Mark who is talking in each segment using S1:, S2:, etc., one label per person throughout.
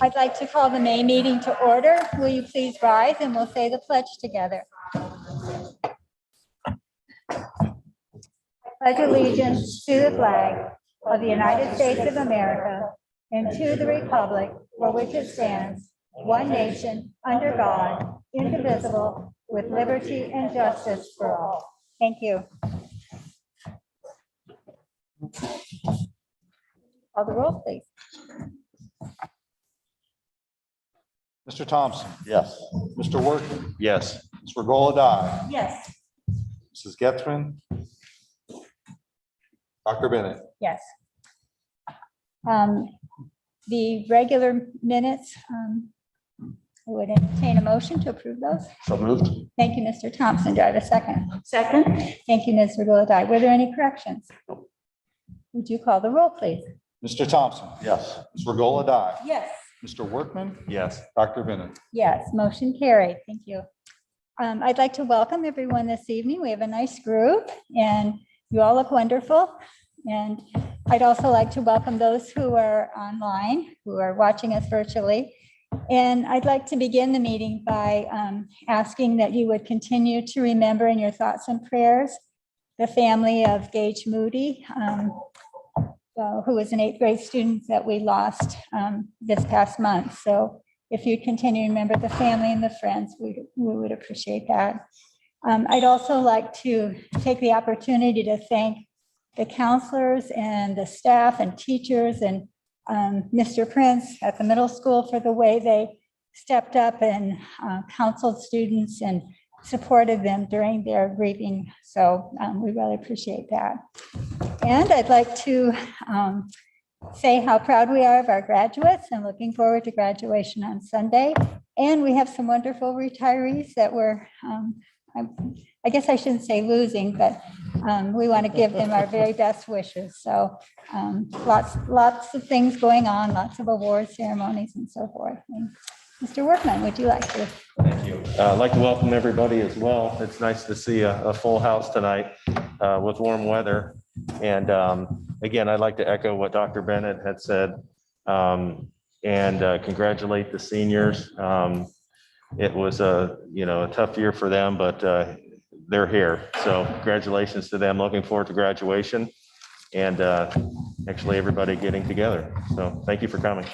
S1: I'd like to call the May meeting to order. Will you please rise and we'll say the pledge together. I pledge allegiance to the flag of the United States of America and to the republic for which it stands, one nation, under God, indivisible, with liberty and justice for all. Thank you. Call the roll, please.
S2: Mr. Thompson.
S3: Yes.
S2: Mr. Workman.
S3: Yes.
S2: Ms. Regola Dye.
S1: Yes.
S2: Mrs. Getzmann. Dr. Bennett.
S1: Yes. The regular minutes, I would entertain a motion to approve those.
S3: So moved.
S1: Thank you, Mr. Thompson. Do I have a second?
S4: Second.
S1: Thank you, Ms. Regola Dye. Were there any corrections? Would you call the roll, please?
S2: Mr. Thompson.
S3: Yes.
S2: Ms. Regola Dye.
S4: Yes.
S2: Mr. Workman.
S3: Yes.
S2: Dr. Bennett.
S1: Yes, motion carried. Thank you. I'd like to welcome everyone this evening. We have a nice group and you all look wonderful. And I'd also like to welcome those who are online, who are watching us virtually. And I'd like to begin the meeting by asking that you would continue to remember in your thoughts and prayers the family of Gage Moody, who was an 8th grade student that we lost this past month. So if you continue to remember the family and the friends, we would appreciate that. I'd also like to take the opportunity to thank the counselors and the staff and teachers and Mr. Prince at the middle school for the way they stepped up and counseled students and supported them during their grieving. So we really appreciate that. And I'd like to say how proud we are of our graduates and looking forward to graduation on Sunday. And we have some wonderful retirees that we're, I guess I shouldn't say losing, but we want to give them our very best wishes. So lots of things going on, lots of award ceremonies and so forth. And Mr. Workman, would you like to?
S3: Thank you. I'd like to welcome everybody as well. It's nice to see a full house tonight with warm weather. And again, I'd like to echo what Dr. Bennett had said and congratulate the seniors. It was a tough year for them, but they're here. So congratulations to them. Looking forward to graduation and actually everybody getting together. So thank you for coming.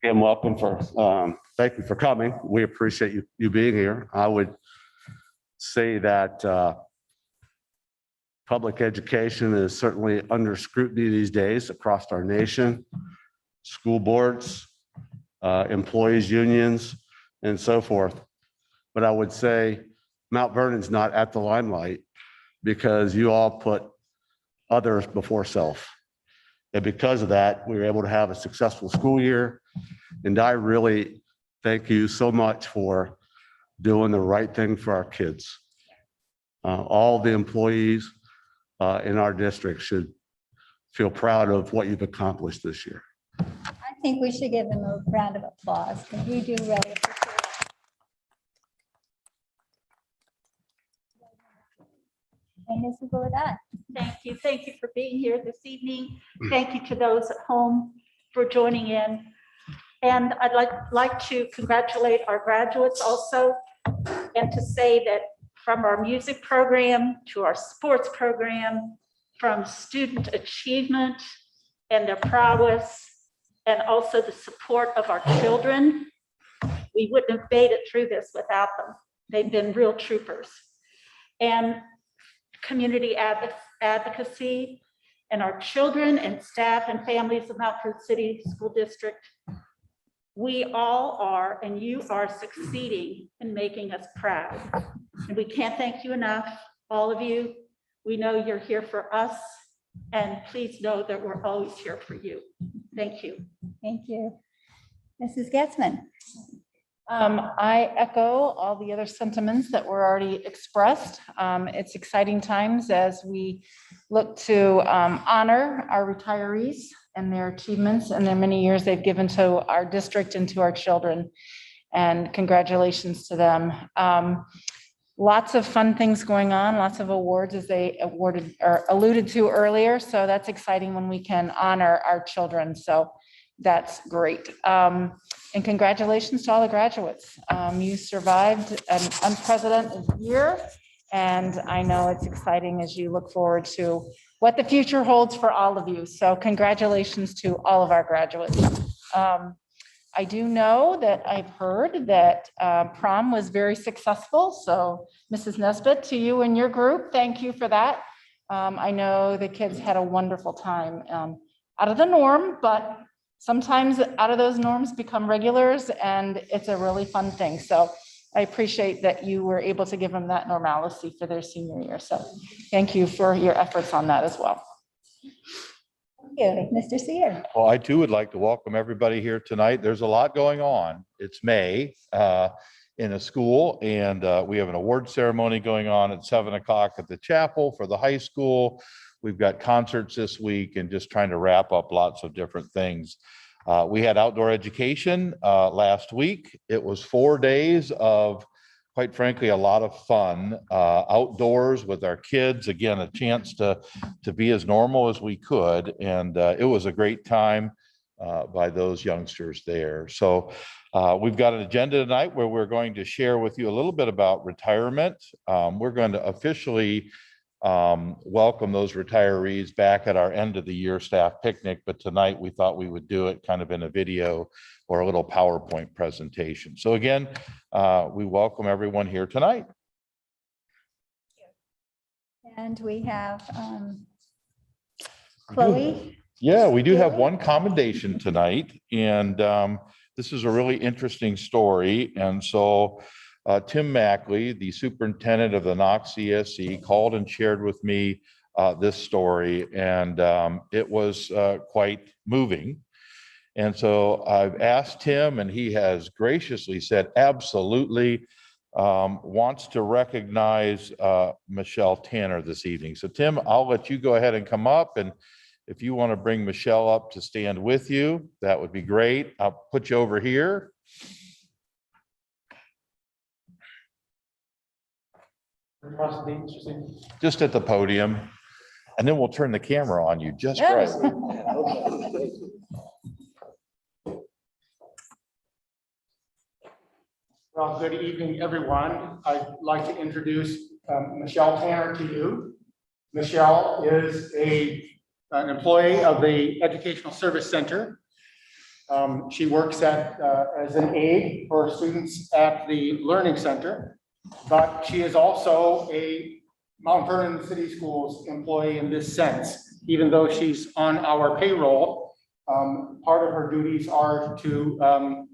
S5: And welcome thank you for coming. We appreciate you being here. I would say that public education is certainly under scrutiny these days across our nation, school boards, employees unions, and so forth. But I would say Mount Vernon's not at the limelight because you all put others before self. And because of that, we were able to have a successful school year. And I really thank you so much for doing the right thing for our kids. All the employees in our district should feel proud of what you've accomplished this year.
S1: I think we should give them a round of applause because we do really appreciate it. And Ms. Regola-Dye.
S4: Thank you. Thank you for being here this evening. Thank you to those at home for joining in. And I'd like to congratulate our graduates also and to say that from our music program to our sports program, from student achievement and their prowess, and also the support of our children, we wouldn't have made it through this without them. They've been real troopers. And community advocacy and our children and staff and families of Mount Vernon City School District, we all are, and you are succeeding in making us proud. And we can't thank you enough, all of you. We know you're here for us, and please know that we're always here for you. Thank you.
S1: Thank you. Mrs. Getzmann.
S6: I echo all the other sentiments that were already expressed. It's exciting times as we look to honor our retirees and their achievements and their many years they've given to our district and to our children. And congratulations to them. lots of fun things going on, lots of awards as they awarded or alluded to earlier. So that's exciting when we can honor our children. So that's great. And congratulations to all the graduates. You survived an unprecedented year. And I know it's exciting as you look forward to what the future holds for all of you. So congratulations to all of our graduates. I do know that I've heard that prom was very successful. So Mrs. Nesbitt, to you and your group, thank you for that. I know the kids had a wonderful time, out of the norm, but sometimes out of those norms become regulars, and it's a really fun thing. So I appreciate that you were able to give them that normalcy for their senior year. So thank you for your efforts on that as well.
S1: Thank you, Mr. Seer.
S2: Well, I too would like to welcome everybody here tonight. There's a lot going on. It's May in a school, and we have an award ceremony going on at 7 o'clock at the chapel for the high school. We've got concerts this week and just trying to wrap up lots of different things. We had outdoor education last week. It was 4 days of, quite frankly, a lot of fun outdoors with our kids. Again, a chance to be as normal as we could. And it was a great time by those youngsters there. So we've got an agenda tonight where we're going to share with you a little bit about retirement. We're going to officially welcome those retirees back at our end of the year staff picnic, but tonight we thought we would do it kind of in a video or a little PowerPoint presentation. So again, we welcome everyone here tonight.
S1: And we have Chloe.
S2: Yeah, we do have one commendation tonight, and this is a really interesting story. And so Tim Mackley, the superintendent of the Knox CSE, called and shared with me this story, and it was quite moving. And so I've asked him, and he has graciously said absolutely wants to recognize Michelle Tanner this evening. So Tim, I'll let you go ahead and come up, and if you want to bring Michelle up to stand with you, that would be great. I'll put you over here. Just at the podium, and then we'll turn the camera on you just right.
S7: Well, good evening, everyone. I'd like to introduce Michelle Tanner to you. Michelle is an employee of the Educational Service Center. She works as an aide for students at the Learning Center, but she is also a Mount Vernon City Schools employee in this sense. Even though she's on our payroll, part of her duties are to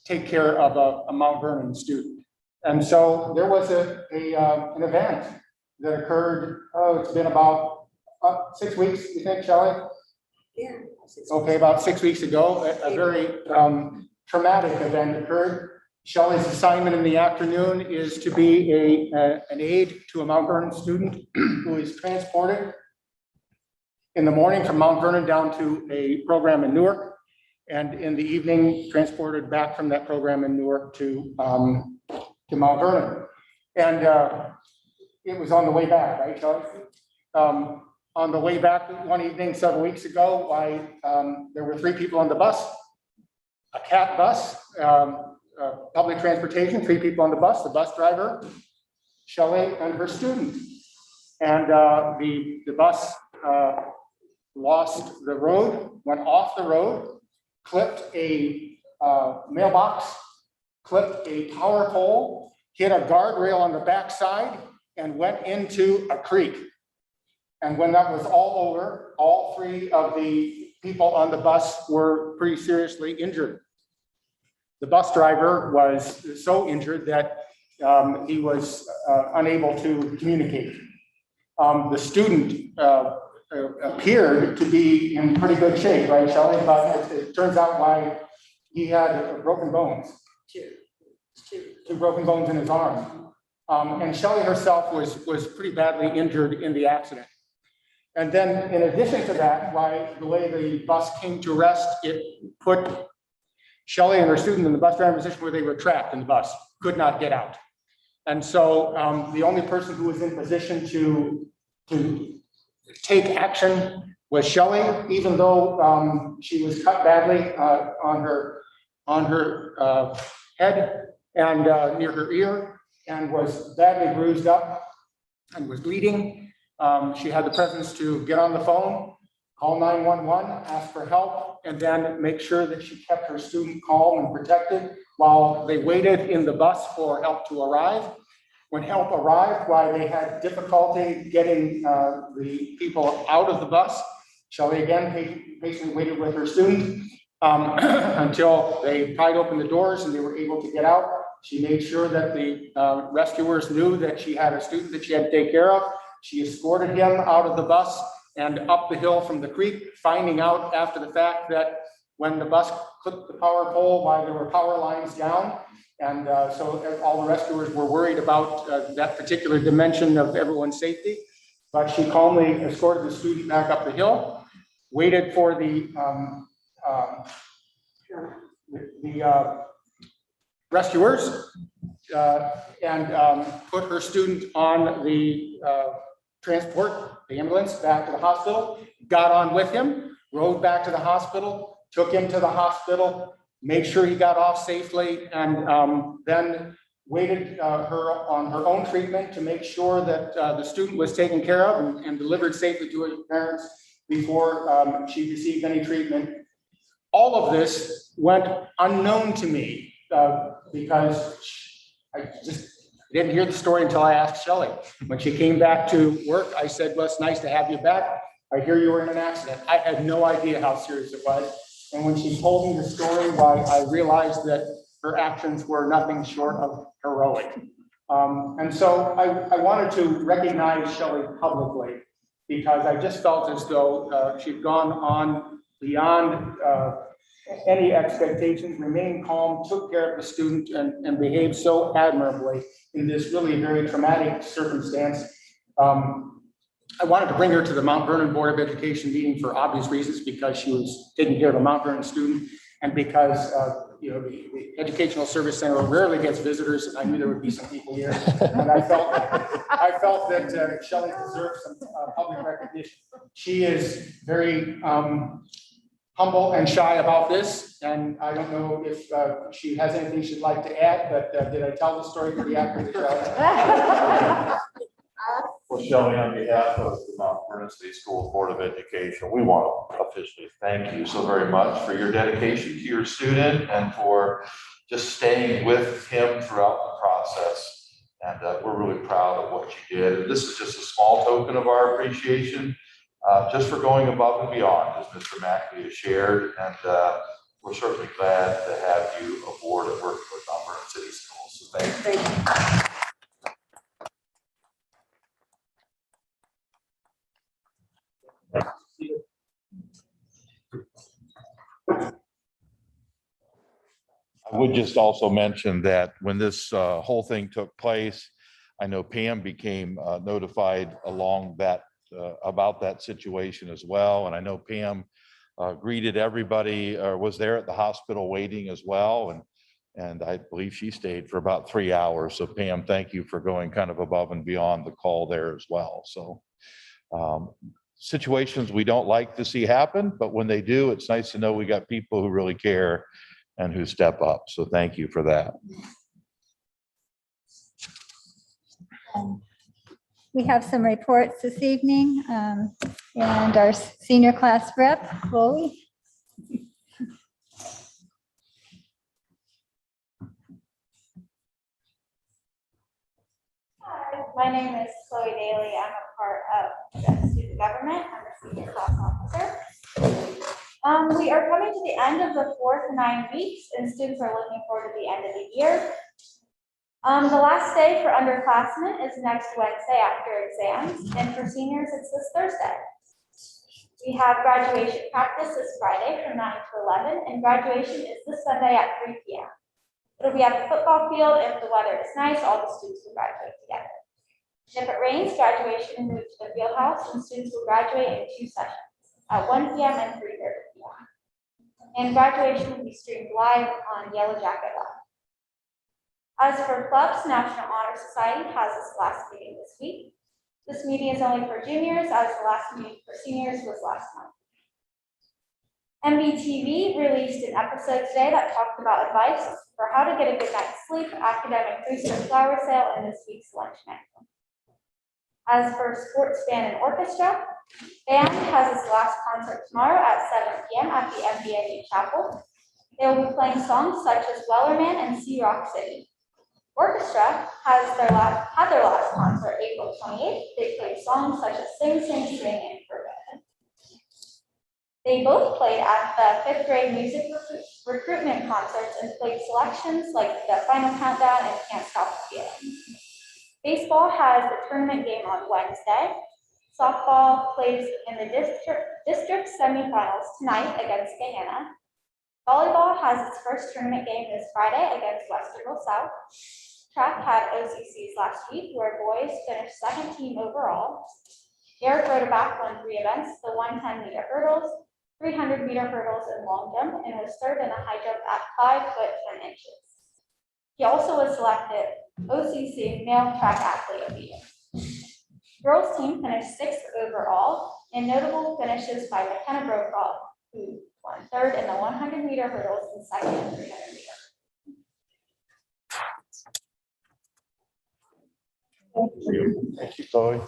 S7: take care of a Mount Vernon student. And so there was an event that occurred, it's been about 6 weeks, you think, Shelley?
S8: Yeah.
S7: Okay, about 6 weeks ago, a very traumatic event occurred. Shelley's assignment in the afternoon is to be an aide to a Mount Vernon student who is transported in the morning from Mount Vernon down to a program in Newark, and in the evening transported back from that program in Newark to Mount Vernon. And it was on the way back, right, Shelley? On the way back one evening several weeks ago, there were 3 people on the bus, a CAT bus, public transportation, 3 people on the bus driver, Shelley, and her student. And the bus lost the road, went off the road, clipped a mailbox, clipped a power pole, hit a guardrail on the backside, and went into a creek. And when that was all over, all 3 of the people on the bus were pretty seriously injured. The bus driver was so injured that he was unable to communicate. The student appeared to be in pretty good shape, right, Shelley? But it turns out why he had broken bones. 2 broken bones in his arm. And Shelley herself was pretty badly injured in the accident. And then in addition to that, the way the bus came to rest, it put Shelley and her student in the bus driver position where they were trapped in the bus, could not get out. And so the only person who was in position to take action was Shelley, even though she was cut badly on her head and near her ear, and was badly bruised up and was bleeding. She had the presence to get on the phone, call 911, ask for help, and then make sure that she kept her student calm and protected while they waited in the bus for help to arrive. When help arrived, while they had difficulty getting the people out of the bus, Shelley again patiently waited with her student until they pried open the doors and they were able to get out. She made sure that the rescuers knew that she had a student that she had to take care of. She escorted him out of the bus and up the hill from the creek, finding out after the fact that when the bus clipped the power pole while there were power lines down, and so all the rescuers were worried about that particular dimension of everyone's safety. But she calmly escorted the student back up the hill, waited for the rescuers, and put her student on the transport, the ambulance, back to the hospital, got on with him, rode back to the hospital, took him to the hospital, made sure he got off safely, and then waited her on her own treatment to make sure that the student was taken care of and delivered safely to her parents before she received any treatment. All of this went unknown to me because I just didn't hear the story until I asked Shelley. When she came back to work, I said, well, it's nice to have you back. I hear you were in an accident. I had no idea how serious it was. And when she told me the story, why, I realized that her actions were nothing short of heroic. And so I wanted to recognize Shelley publicly because I just felt as though she'd gone on beyond any expectations, remained calm, took care of the student, and behaved so admirably in this really very traumatic circumstance. I wanted to bring her to the Mount Vernon Board of Education meeting for obvious reasons, because she was taking care of a Mount Vernon student, and because the Educational Service Center rarely gets visitors, and I knew there would be some people here, and I felt that Shelley deserved some public recognition. She is very humble and shy about this, and I don't know if she has anything she'd like to add, but did I tell the story pretty accurately, Shelley?
S2: Well, Shelley, on behalf of the Mount Vernon City Schools Board of Education, we want to officially thank you so very much for your dedication to your student and for just staying with him throughout the process. And we're really proud of what you did. And this is just a small token of our appreciation, just for going above and beyond, as Mr. Mackley has shared. And we're certainly glad to have you aboard and working with Mount Vernon City Schools. So thank you. I would just also mention that when this whole thing took place, I know Pam became notified along that about that situation as well. And I know Pam greeted everybody, was there at the hospital waiting as well. And I believe she stayed for about 3 hours. So Pam, thank you for going kind of above and beyond the call there as well. So situations we don't like to see happen, but when they do, it's nice to know we got people who really care and who step up. So thank you for that.
S1: We have some reports this evening, and our senior class rep, Chloe.
S8: Hi, my name is Chloe Daly. I'm a part of the student government. I'm a senior class officer. We are coming to the end of the 4th 9 weeks, and students are looking forward to the end of the year. The last day for underclassmen is next Wednesday after exams, and for seniors, it's this Thursday. We have graduation practice this Friday from 9 to 11, and graduation is this Sunday at 3 p.m. It'll be at the football field, and if the weather is nice, all the students will graduate together. And if it rains, graduation will move to the field house, and students will graduate in 2 sessions, at 1 p.m. and 3:30 p.m. And graduation will be streamed live on Yellow Jacket Live. As for clubs, National Honor Society has its last meeting this week. This meeting is only for juniors, as the last meeting for seniors was last month. MBTV released an episode today that talked about advice for how to get a good night's sleep, academic booster flower sale, and this week's lunch menu. As for sports band and orchestra, band has its last concert tomorrow at 7 p.m. at the MBNU Chapel. They will be playing songs such as Wellerman and Sea Rock City. Orchestra had their last concert April 28th. They played songs such as Sing, Sing, Sing, and Forbidden. They both played at the 5th grade music recruitment concerts and played selections like The Final Countdown and Can't Stop the Feeling. Baseball has the tournament game on Wednesday. Softball plays in the district semifinals tonight against Gahanna. Volleyball has its first tournament game this Friday against Westerville South. Track had OCCs last week, where boys finished second team overall. Eric Rodeback won 3 events, the 110-meter hurdles, 300-meter hurdles, and long jump, and was third in the high jump at 5 foot 10 inches. He also was selected OCC Male Track Athlete of the Year. Girls team finished 6th overall, and notable finishes by McKenna Brokaw, who won 3rd in the 100-meter hurdles and 2nd in 300-meter.
S2: Thank you, Chloe.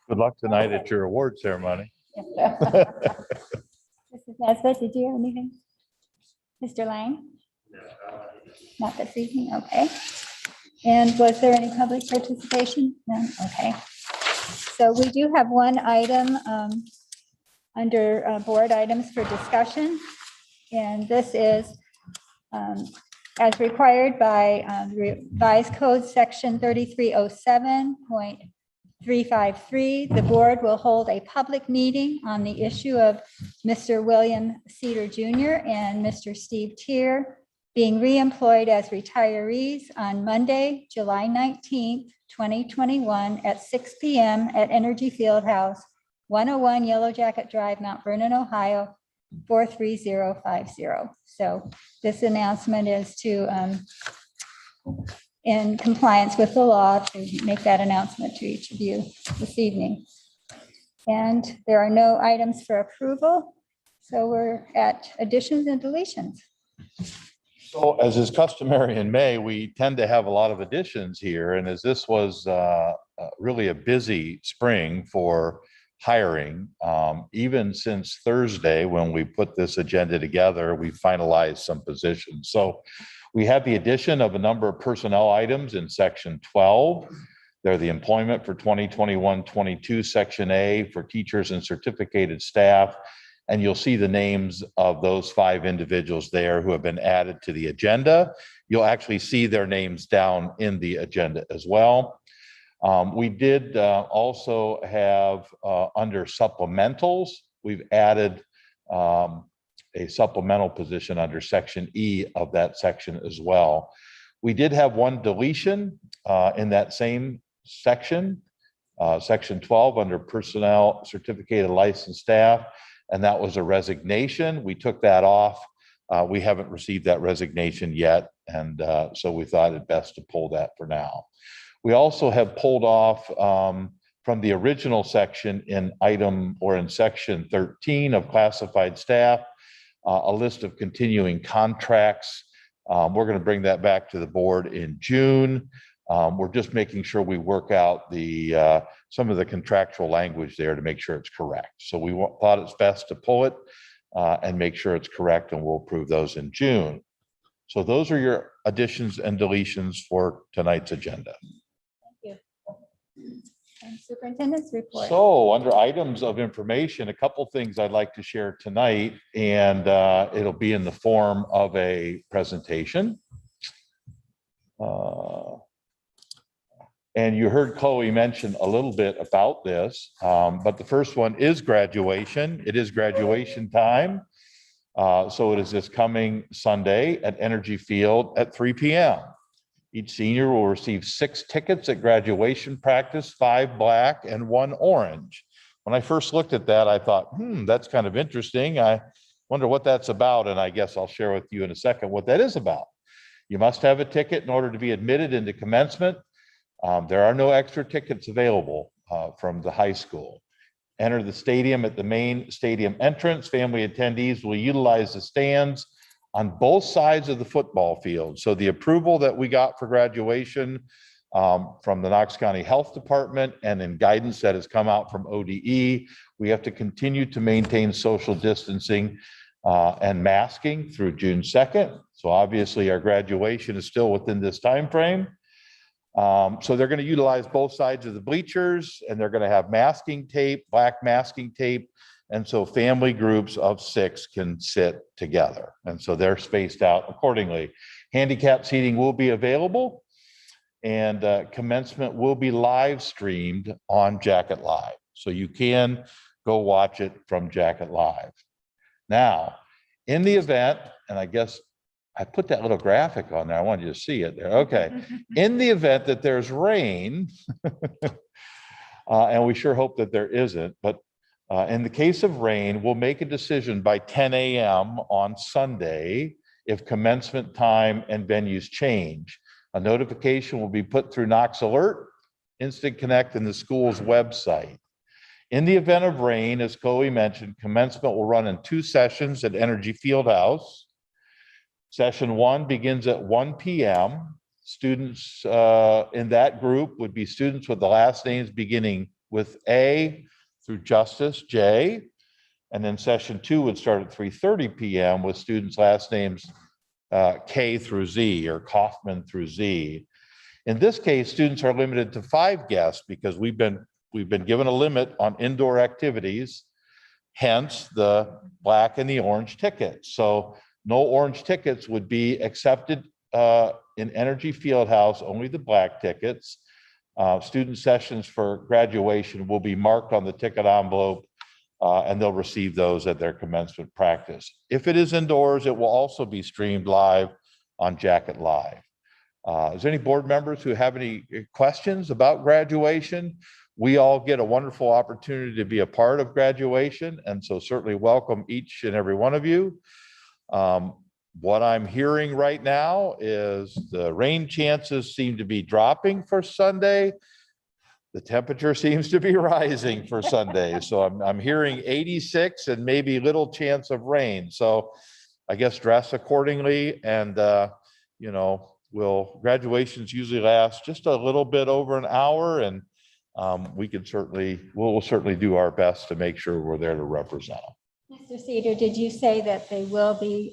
S2: Good luck tonight at your award ceremony.
S1: Mrs. Nesbitt, did you have anything? Mr. Lang? Not this evening, okay. And was there any public participation? No, okay. So we do have one item under board items for discussion. And this is as required by revised code section 3307.353, the board will hold a public meeting on the issue of Mr. William Seder Jr. and Mr. Steve Tier being reemployed as retirees on Monday, July 19th, 2021 at 6 p.m. at Energy Fieldhouse, 101 Yellow Jacket Drive, Mount Vernon, Ohio, 43050. So this announcement is to, in compliance with the law, to make that announcement to each of you this evening. And there are no items for approval. So we're at additions and deletions.
S2: So as is customary in May, we tend to have a lot of additions here. And as this was really a busy spring for hiring, even since Thursday, when we put this agenda together, we finalized some positions. So we have the addition of a number of personnel items in section 12. They're the employment for 2021-22, section A for teachers and certificated staff. And you'll see the names of those 5 individuals there who have been added to the agenda. You'll actually see their names down in the agenda as well. We did also have under supplementals, we've added a supplemental position under section E of that section as well. We did have one deletion in that same section, section 12 under personnel certificated licensed staff, and that was a resignation. We took that off. We haven't received that resignation yet, and so we thought it best to pull that for now. We also have pulled off from the original section in item or in section 13 of classified staff, a list of continuing contracts. We're going to bring that back to the board in June. We're just making sure we work out the some of the contractual language there to make sure it's correct. So we thought it's best to pull it and make sure it's correct, and we'll approve those in June. So those are your additions and deletions for tonight's agenda.
S1: And Superintendent's report.
S2: So under items of information, a couple things I'd like to share tonight, and it'll be in the form of a presentation. And you heard Chloe mention a little bit about this, but the first one is graduation. It is graduation time. So it is this coming Sunday at Energy Field at 3 p.m. Each senior will receive 6 tickets at graduation practice, 5 black and 1 orange. When I first looked at that, I thought, that's kind of interesting. wonder what that's about, and I guess I'll share with you in a second what that is about. You must have a ticket in order to be admitted into commencement. There are no extra tickets available from the high school. Enter the stadium at the main stadium entrance. Family attendees will utilize the stands on both sides of the football field. So the approval that we got for graduation from the Knox County Health Department and in guidance that has come out from ODE, we have to continue to maintain social distancing and masking through June 2nd. So obviously our graduation is still within this time frame. So they're going to utilize both sides of the bleachers, and they're going to have masking tape, black masking tape. And so family groups of 6 can sit together. And so they're spaced out accordingly. Handicap seating will be available, and commencement will be live streamed on Jacket Live. So you can go watch it from Jacket Live. Now, in the event, and I guess I put that little graphic on there. I wanted you to see it there. Okay. In the event that there's rain, and we sure hope that there isn't, but in the case of rain, we'll make a decision by 10 a.m. on Sunday if commencement time and venues change. A notification will be put through Knox Alert, Instant Connect, and the school's website. In the event of rain, as Chloe mentioned, commencement will run in 2 sessions at Energy Fieldhouse. Session 1 begins at 1 p.m. Students in that group would be students with the last names beginning with A through Justice, J. And then session 2 would start at 3:30 p.m. with students' last names K through Z, or Kaufman through Z. In this case, students are limited to 5 guests because we've been given a limit on indoor activities, hence the black and the orange tickets. So no orange tickets would be accepted in Energy Fieldhouse, only the black tickets. Student sessions for graduation will be marked on the ticket envelope, and they'll receive those at their commencement practice. If it is indoors, it will also be streamed live on Jacket Live. Is there any board members who have any questions about graduation? We all get a wonderful opportunity to be a part of graduation, and so certainly welcome each and every one of you. What I'm hearing right now is the rain chances seem to be dropping for Sunday. The temperature seems to be rising for Sunday. So I'm hearing 86 and maybe little chance of rain. So I guess dress accordingly, and graduations usually last just a little bit over an hour, and we'll certainly do our best to make sure we're there to represent them.
S1: Mr. Seder, did you say that they will be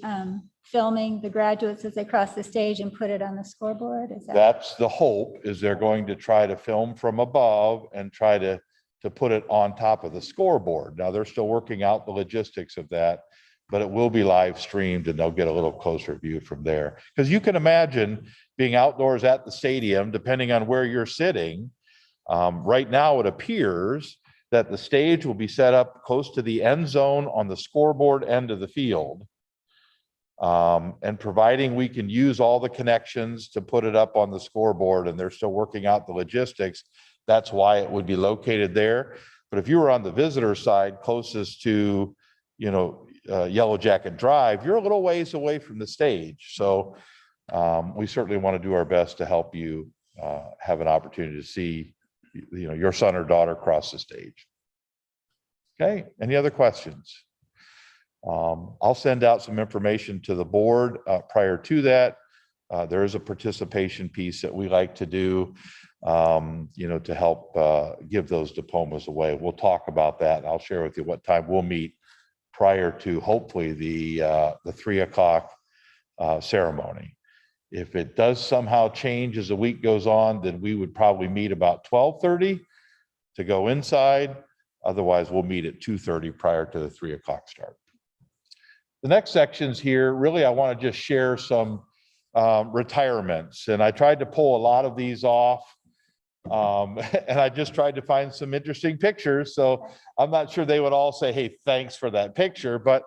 S1: filming the graduates as they cross the stage and put it on the scoreboard?
S2: That's the hope, is they're going to try to film from above and try to put it on top of the scoreboard. Now, they're still working out the logistics of that, but it will be live streamed and they'll get a little closer view from there. Because you can imagine being outdoors at the stadium, depending on where you're sitting. Right now, it appears that the stage will be set up close to the end zone on the scoreboard end of the field. And providing we can use all the connections to put it up on the scoreboard, and they're still working out the logistics, that's why it would be located there. But if you were on the visitor side closest to, Yellow Jacket Drive, you're a little ways away from the stage. So we certainly want to do our best to help you have an opportunity to see your son or daughter cross the stage. Okay, any other questions? I'll send out some information to the board prior to that. There is a participation piece that we like to do, to help give those diplomas away. We'll talk about that. I'll share with you what time we'll meet prior to hopefully the 3 o'clock ceremony. If it does somehow change as the week goes on, then we would probably meet about 12:30 to go inside. Otherwise, we'll meet at 2:30 prior to the 3 o'clock start. The next sections here, really, I want to just share some retirements. And I tried to pull a lot of these off. And I just tried to find some interesting pictures. So I'm not sure they would all say, hey, thanks for that picture. But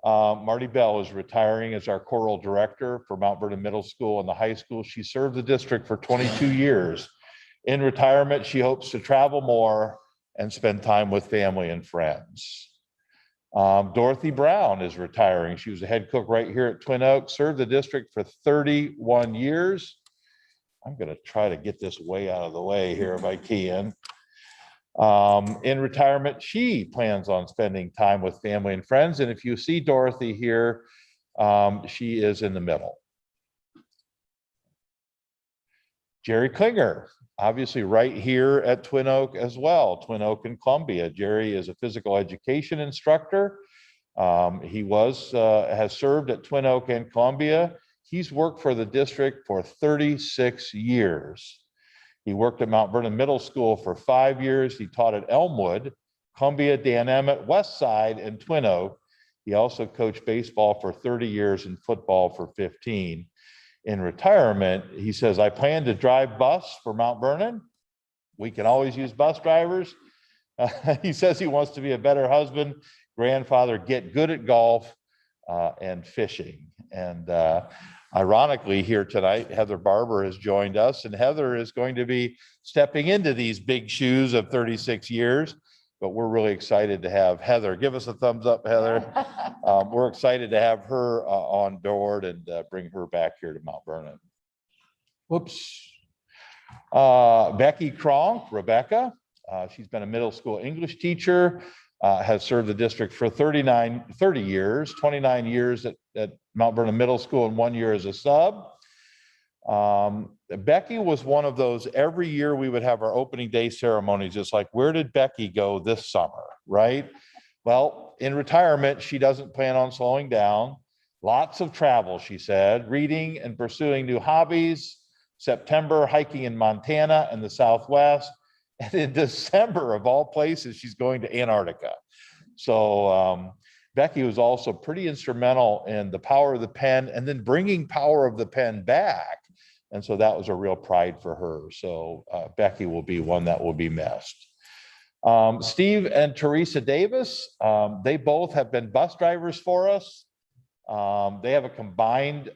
S2: Marty Bell is retiring as our choral director for Mount Vernon Middle School and the high school. She served the district for 22 years. In retirement, she hopes to travel more and spend time with family and friends. Dorothy Brown is retiring. She was a head cook right here at Twin Oaks, served the district for 31 years. I'm going to try to get this way out of the way here if I can. In retirement, she plans on spending time with family and friends. And if you see Dorothy here, she is in the middle. Jerry Klinger, obviously right here at Twin Oak as well, Twin Oak and Columbia. Jerry is a physical education instructor. He has served at Twin Oak and Columbia. He's worked for the district for 36 years. He worked at Mount Vernon Middle School for 5 years. He taught at Elmwood, Columbia, Dan Emmett, Westside, and Twin Oak. He also coached baseball for 30 years and football for 15. In retirement, he says, I plan to drive bus for Mount Vernon. We can always use bus drivers. He says he wants to be a better husband, grandfather, get good at golf and fishing. And ironically, here tonight, Heather Barber has joined us, and Heather is going to be stepping into these big shoes of 36 years. But we're really excited to have Heather. Give us a thumbs up, Heather. We're excited to have her on board and bring her back here to Mount Vernon. Whoops. Becky Kronk, Rebecca. She's been a middle school English teacher, has served the district for 30 years, 29 years at Mount Vernon Middle School and 1 year as a sub. Becky was one of those, every year we would have our opening day ceremonies, just like, where did Becky go this summer, right? Well, in retirement, she doesn't plan on slowing down. Lots of travel, she said, reading and pursuing new hobbies. September, hiking in Montana and the Southwest. And in December, of all places, she's going to Antarctica. So Becky was also pretty instrumental in the power of the pen and then bringing power of the pen back. And so that was a real pride for her. So Becky will be one that will be missed. Steve and Teresa Davis, they both have been bus drivers for us. They have a combined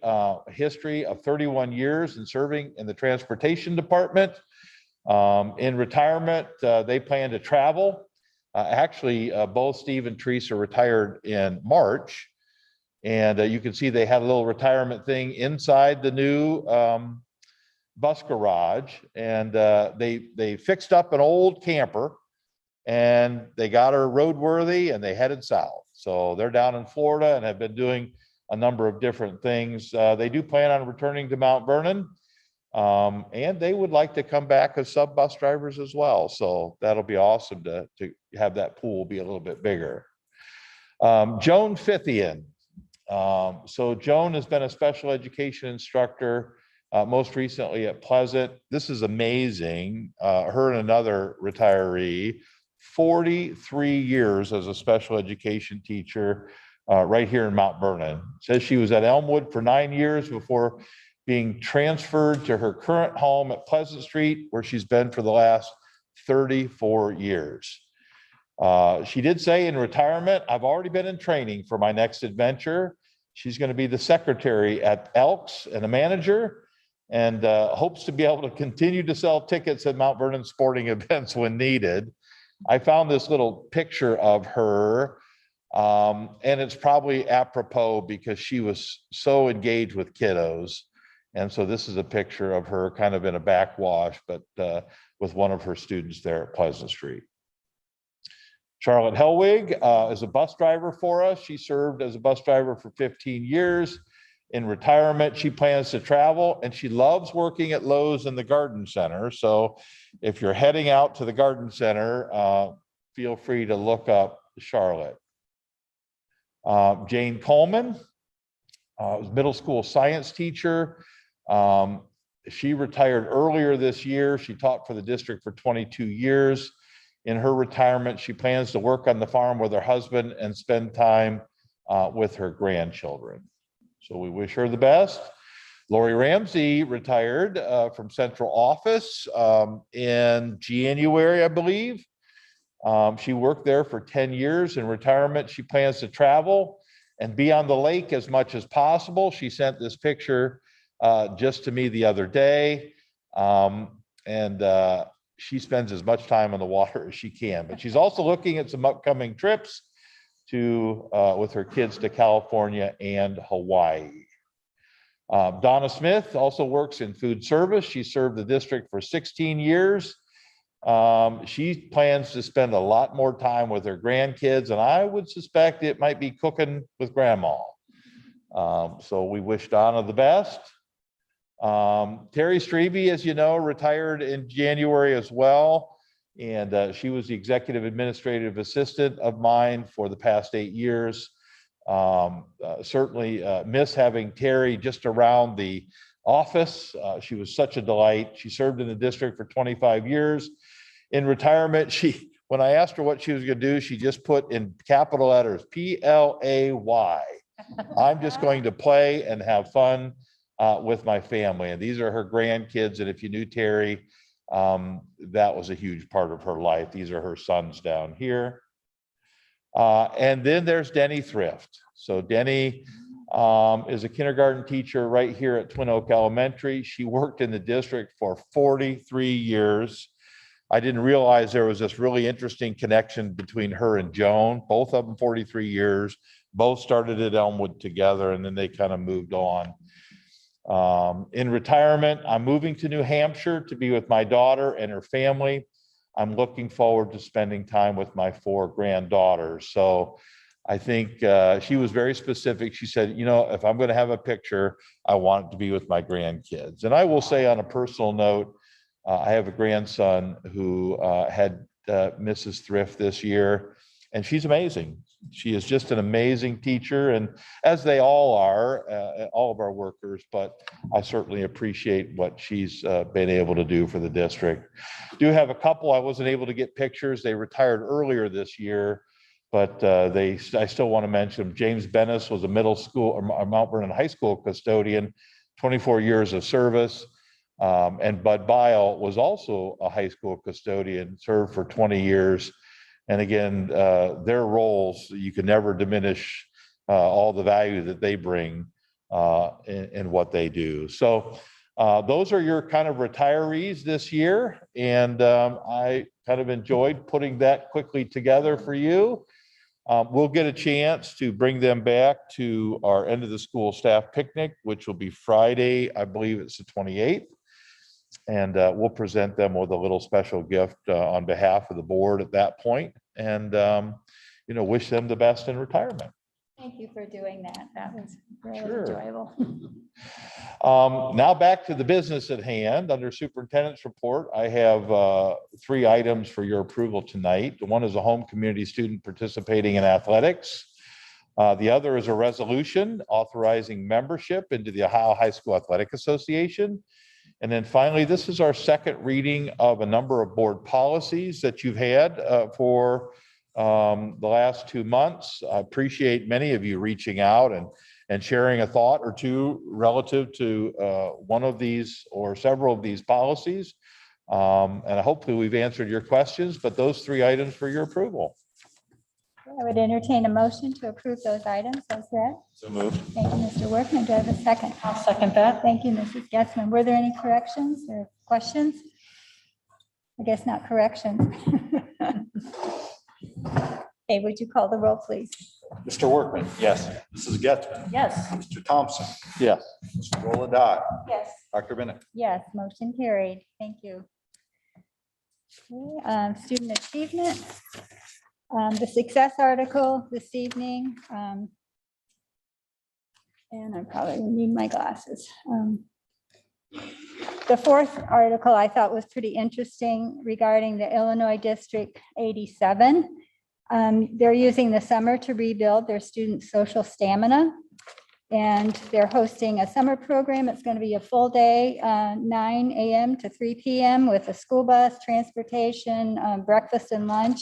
S2: history of 31 years in serving in the transportation department. In retirement, they plan to travel. Actually, both Steve and Teresa retired in March. And you can see they had a little retirement thing inside the new bus garage. And they fixed up an old camper and they got her roadworthy and they headed south. So they're down in Florida and have been doing a number of different things. They do plan on returning to Mount Vernon. And they would like to come back as sub bus drivers as well. So that'll be awesome to have that pool be a little bit bigger. Joan Fithian. So Joan has been a special education instructor, most recently at Pleasant. This is amazing. Her and another retiree, 43 years as a special education teacher right here in Mount Vernon. Says she was at Elmwood for 9 years before being transferred to her current home at Pleasant Street, where she's been for the last 34 years. She did say in retirement, I've already been in training for my next adventure. She's going to be the secretary at Elks and a manager, and hopes to be able to continue to sell tickets at Mount Vernon sporting events when needed. I found this little picture of her, and it's probably apropos because she was so engaged with kiddos. And so this is a picture of her kind of in a backwash, but with one of her students there at Pleasant Street. Charlotte Hellwig is a bus driver for us. She served as a bus driver for 15 years. In retirement, she plans to travel and she loves working at Lowe's in the Garden Center. So if you're heading out to the Garden Center, feel free to look up Charlotte. Jane Coleman was a middle school science teacher. She retired earlier this year. She taught for the district for 22 years. In her retirement, she plans to work on the farm with her husband and spend time with her grandchildren. So we wish her the best. Lori Ramsey retired from central office in January, I believe. She worked there for 10 years. In retirement, she plans to travel and be on the lake as much as possible. She sent this picture just to me the other day. She spends as much time on the water as she can, but she's also looking at some upcoming trips. with her kids to California and Hawaii. Donna Smith also works in food service. She served the district for 16 years. She plans to spend a lot more time with her grandkids, and I would suspect it might be cooking with grandma. So we wish Donna the best. Terry Strebe, as you know, retired in January as well. And she was the executive administrative assistant of mine for the past 8 years. Certainly miss having Terry just around the office. She was such a delight. She served in the district for 25 years. In retirement, when I asked her what she was going to do, she just put in capital letters, PLAY. I'm just going to play and have fun with my family. And these are her grandkids. And if you knew Terry, that was a huge part of her life. These are her sons down here. And then there's Denny Thrift. So Denny is a kindergarten teacher right here at Twin Oak Elementary. She worked in the district for 43 years. I didn't realize there was this really interesting connection between her and Joan, both of them 43 years, both started at Elmwood together, and then they kind of moved on. In retirement, I'm moving to New Hampshire to be with my daughter and her family. I'm looking forward to spending time with my 4 granddaughters. So I think she was very specific. She said, you know, if I'm going to have a picture, I want it to be with my grandkids. And I will say on a personal note, I have a grandson who had Mrs. Thrift this year, and she's amazing. She is just an amazing teacher, and as they all are, all of our workers, but I certainly appreciate what she's been able to do for the district. Do have a couple I wasn't able to get pictures. They retired earlier this year, but I still want to mention them. James Bennis was a middle school or Mount Vernon High School custodian, 24 years of service. And Bud Bile was also a high school custodian, served for 20 years. And again, their roles, you can never diminish all the value that they bring in what they do. So those are your kind of retirees this year. And I kind of enjoyed putting that quickly together for you. We'll get a chance to bring them back to our end of the school staff picnic, which will be Friday. I believe it's the 28th. And we'll present them with a little special gift on behalf of the board at that point, and you know, wish them the best in retirement.
S1: Thank you for doing that. That was really
S2: Sure.
S1: enjoyable.
S2: Now back to the business at hand. Under Superintendent's report, I have 3 items for your approval tonight. One is a home community student participating in athletics. The other is a resolution authorizing membership into the Ohio High School Athletic Association. And then finally, this is our second reading of a number of board policies that you've had for the last 2 months. I appreciate many of you reaching out and sharing a thought or two relative to one of these or several of these policies. And hopefully we've answered your questions, but those 3 items for your approval.
S1: I would entertain a motion to approve those items as read.
S3: So moved.
S1: Thank you, Mr. Workman. Do I have a second?
S6: I'll second that.
S1: Thank you, Mrs. Getzmann. Were there any corrections or questions? I guess not corrections. Okay, would you call the roll, please?
S9: Mr. Workman.
S3: Yes.
S9: Mrs. Getzmann.
S6: Yes.
S9: Mr. Thompson.
S2: Yes.
S9: Mr. Rolla.
S8: Yes.
S9: Dr. Bennett.
S1: Yes, motion carried. Thank you. Okay, student achievement. The success article this evening. And I probably need my glasses. The 4th article I thought was pretty interesting regarding the Illinois District 87. They're using the summer to rebuild their student social stamina. And they're hosting a summer program. It's going to be a full day, 9 a.m. to 3 p.m. with a school bus, transportation, breakfast and lunch.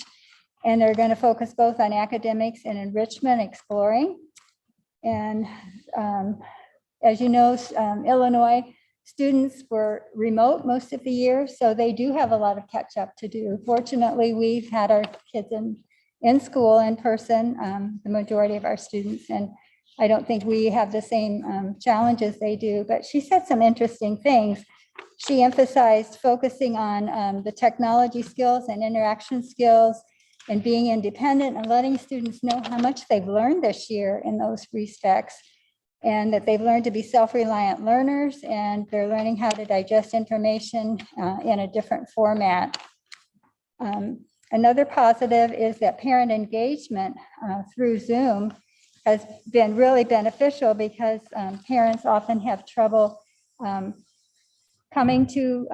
S1: And they're going to focus both on academics and enrichment exploring. And as you know, Illinois students were remote most of the year, so they do have a lot of catch up to do. Fortunately, we've had our kids in school in person, the majority of our students, and I don't think we have the same challenges they do, but she said some interesting things. She emphasized focusing on the technology skills and interaction skills and being independent and letting students know how much they've learned this year in those respects, and that they've learned to be self-reliant learners, and they're learning how to digest information in a different format. Another positive is that parent engagement through Zoom has been really beneficial, because parents often have trouble coming to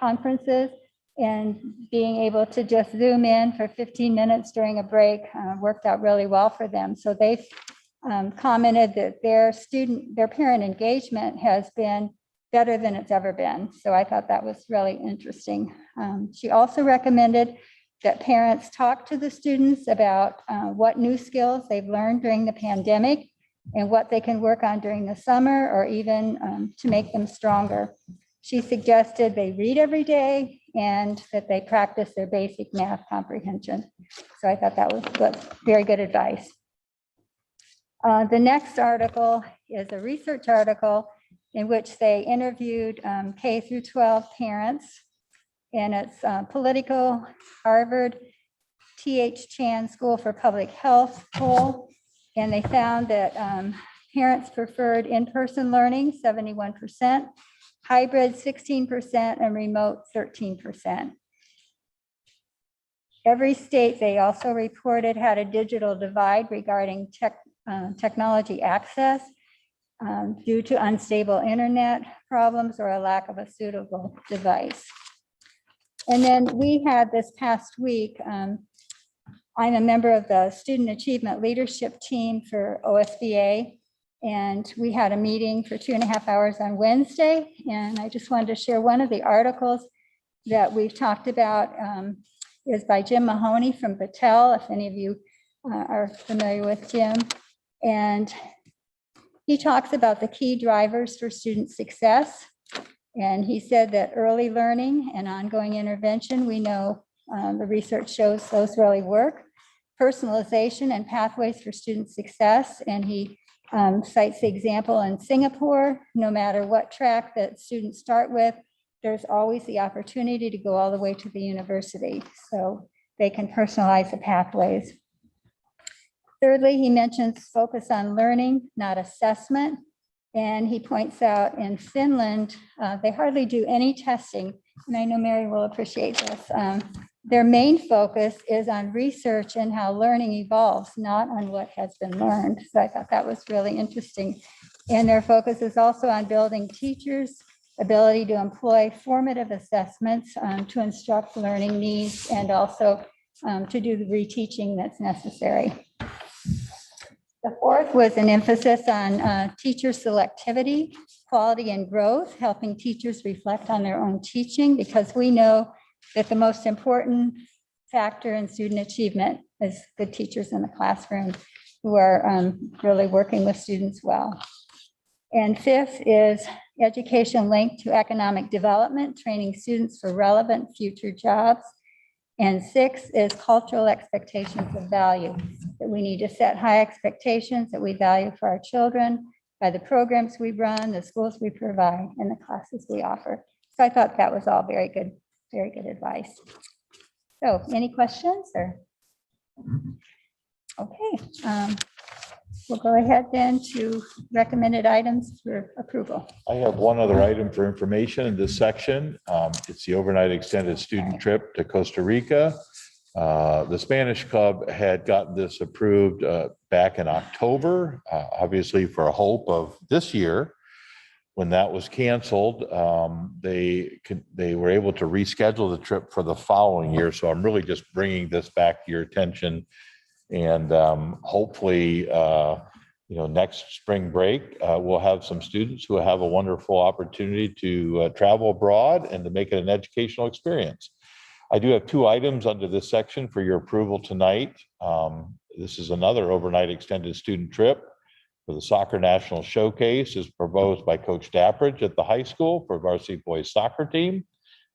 S1: conferences, and being able to just Zoom in for 15 minutes during a break worked out really well for them. So they've commented that their parent engagement has been better than it's ever been. So I thought that was really interesting. She also recommended that parents talk to the students about what new skills they've learned during the pandemic and what they can work on during the summer, or even to make them stronger. She suggested they read every day and that they practice their basic math comprehension. So I thought that was very good advice. The next article is a research article in which they interviewed K through 12 parents, and it's Politico Harvard T.H. Chan School for Public Health poll. And they found that parents preferred in-person learning, 71%, hybrid 16%, and remote 13%. Every state, they also reported, had a digital divide regarding technology access due to unstable internet problems or a lack of a suitable device. And then we had this past week, I'm a member of the Student Achievement Leadership Team for OSBA, and we had a meeting for 2.5 hours on Wednesday. And I just wanted to share one of the articles that we've talked about is by Jim Mahoney from Battelle, if any of you are familiar with Jim. And he talks about the key drivers for student success. And he said that early learning and ongoing intervention, we know the research shows those really work. Personalization and pathways for student success. And he cites the example in Singapore. No matter what track that students start with, there's always the opportunity to go all the way to the university. So they can personalize the pathways. Thirdly, he mentions focus on learning, not assessment. And he points out in Finland, they hardly do any testing. And I know Mary will appreciate this. Their main focus is on research and how learning evolves, not on what has been learned. So I thought that was really interesting. And their focus is also on building teachers' ability to employ formative assessments to instruct learning needs, and also to do the reteaching that's necessary. The fourth was an emphasis on teacher selectivity, quality, and growth, helping teachers reflect on their own teaching, because we know that the most important factor in student achievement is good teachers in the classroom who are really working with students well. And fifth is education linked to economic development, training students for relevant future jobs. And six is cultural expectations of value, that we need to set high expectations that we value for our children by the programs we run, the schools we provide, and the classes we offer. So I thought that was all very good advice. So any questions or? Okay, we'll go ahead then to recommended items for approval.
S2: I have one other item for information in this section. It's the overnight extended student trip to Costa Rica. The Spanish Club had gotten this approved back in October, obviously for a hope of this year. When that was canceled, they were able to reschedule the trip for the following year. So I'm really just bringing this back to your attention, and hopefully, next spring break, we'll have some students who have a wonderful opportunity to travel abroad and to make it an educational experience. I do have 2 items under this section for your approval tonight. This is another overnight extended student trip for the Soccer National Showcase, is proposed by Coach Dappridge at the high school for varsity boys soccer team.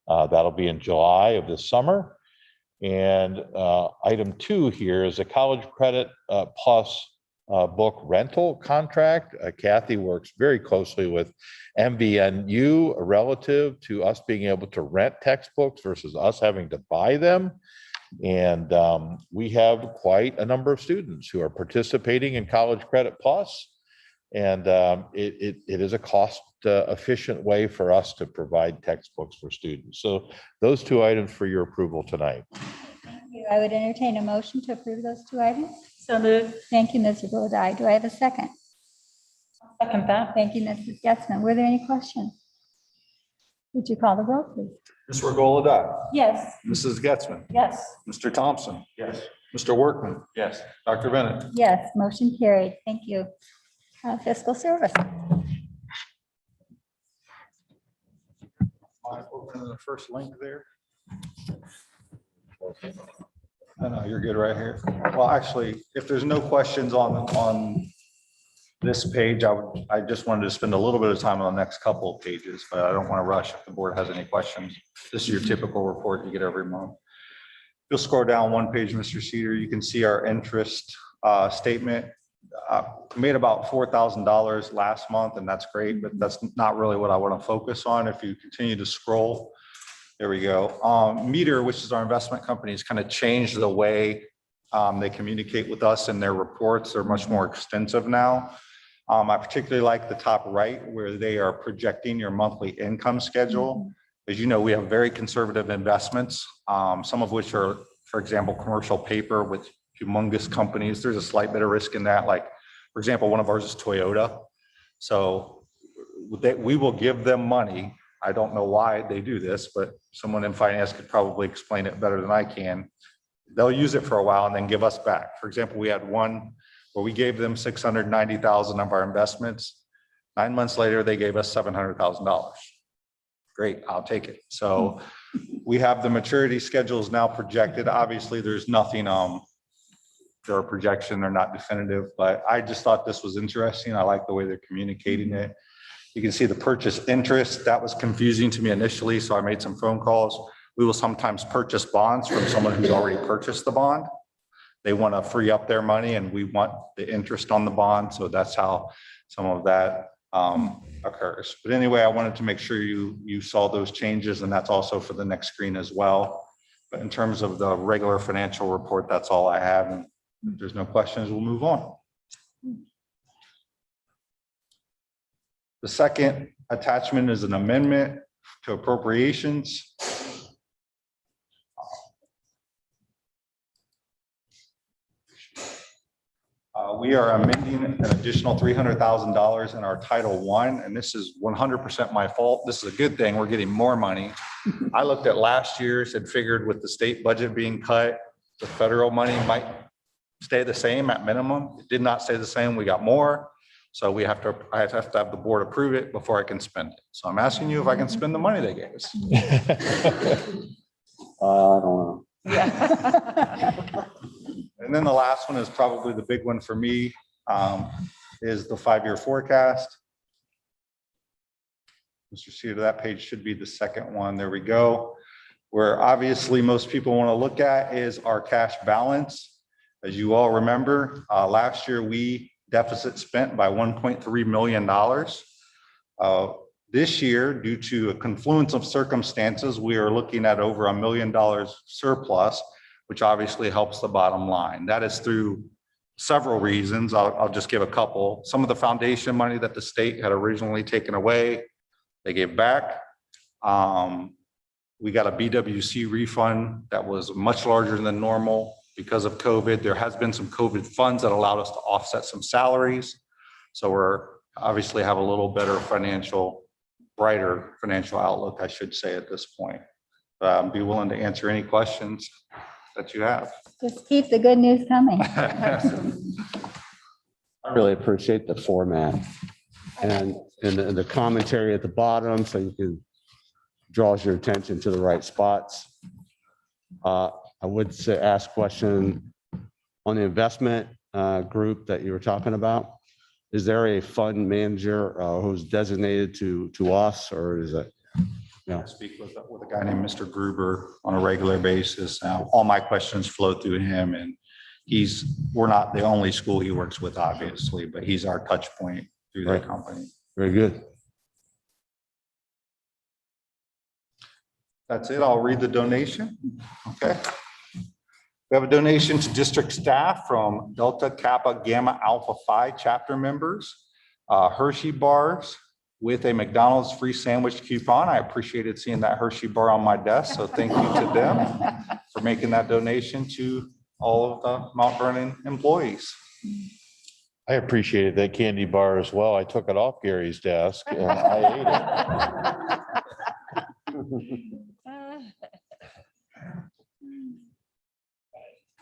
S2: That'll be in July of this summer. And item 2 here is a college credit plus book rental contract. Kathy works very closely with MVNU relative to us being able to rent textbooks versus us having to buy them. And we have quite a number of students who are participating in College Credit Plus. And it is a cost efficient way for us to provide textbooks for students. So those two items for your approval tonight.
S1: Thank you. I would entertain a motion to approve those two items.
S4: So moved.
S1: Thank you, Mrs. Lodi. Do I have a second?
S6: Second that.
S1: Thank you, Mrs. Getzmann. Were there any questions? Would you call the roll, please?
S9: Ms. Regola Dye.
S4: Yes.
S9: Mrs. Getzmann.
S4: Yes.
S9: Mr. Thompson.
S3: Yes.
S9: Mr. Workman.
S3: Yes.
S9: Dr. Bennett.
S1: Yes, motion carried. Thank you. Fiscal service.
S9: Open the first link there. No, you're good right here. Well, actually, if there's no questions on this page, I just wanted to spend a little bit of time on the next couple of pages, but I don't want to rush if the board has any questions. This is your typical report you get every month. You'll scroll down one page, Mr. Seder, you can see our interest statement. Made about $4,000 last month, and that's great, but that's not really what I want to focus on. If you continue to scroll, there we go. Meter, which is our investment company, has kind of changed the way they communicate with us in their reports. They're much more extensive now. I particularly like the top right where they are projecting your monthly income schedule. As you know, we have very conservative investments, some of which are, for example, commercial paper with humongous companies. There's a slight bit of risk in that. Like, for example, one of ours is Toyota. So we will give them money. I don't know why they do this, but someone in finance could probably explain it better than I can. They'll use it for a while and then give us back. For example, we had one where we gave them $690,000 of our investments. 9 months later, they gave us $700,000. Great, I'll take it. So we have the maturity schedules now projected. Obviously, there's nothing, their projection, they're not definitive, but I just thought this was interesting. I like the way they're communicating it. You can see the purchase interest. That was confusing to me initially, so I made some phone calls. We will sometimes purchase bonds from someone who's already purchased the bond. They want to free up their money and we want the interest on the bond. So that's how some of that occurs. But anyway, I wanted to make sure you saw those changes, and that's also for the next screen as well. But in terms of the regular financial report, that's all I have. And if there's no questions, we'll move on. The second attachment is an amendment to appropriations. We are amending an additional $300,000 in our Title I, and this is 100% my fault. This is a good thing. We're getting more money. I looked at last year's and figured with the state budget being cut, the federal money might stay the same at minimum. It did not stay the same. We got more. So I have to have the board approve it before I can spend it. So I'm asking you if I can spend the money they gave us.
S5: I don't know.
S6: Yeah.
S9: And then the last one is probably the big one for me, is the 5-year forecast. Mr. Seder, that page should be the second one. There we go. Where obviously most people want to look at is our cash balance. As you all remember, last year we deficit spent by $1.3 million. This year, due to a confluence of circumstances, we are looking at over $1 million surplus, which obviously helps the bottom line. That is through several reasons. I'll just give a couple. Some of the foundation money that the state had originally taken away, they gave back. We got a BWC refund that was much larger than normal because of COVID. There has been some COVID funds that allowed us to offset some salaries. So we're obviously have a little better brighter financial outlook, I should say at this point. Be willing to answer any questions that you have.
S1: Just keep the good news coming.
S5: I really appreciate the format and the commentary at the bottom, so you can draws your attention to the right spots. I would say ask question on the investment group that you were talking about. Is there a fund manager who's designated to us, or is it?
S9: I speak with a guy named Mr. Gruber on a regular basis. All my questions flow through him, and we're not the only school he works with, obviously, but he's our touch point through the company.
S5: Very good.
S9: That's it. I'll read the donation. Okay. We have a donation to district staff from Delta Kappa Gamma Alpha Phi chapter members. Hershey bars with a McDonald's free sandwich coupon. I appreciated seeing that Hershey bar on my desk, so thank you to them for making that donation to all of the Mount Vernon employees.
S2: I appreciated that candy bar as well. I took it off Gary's desk and I ate it.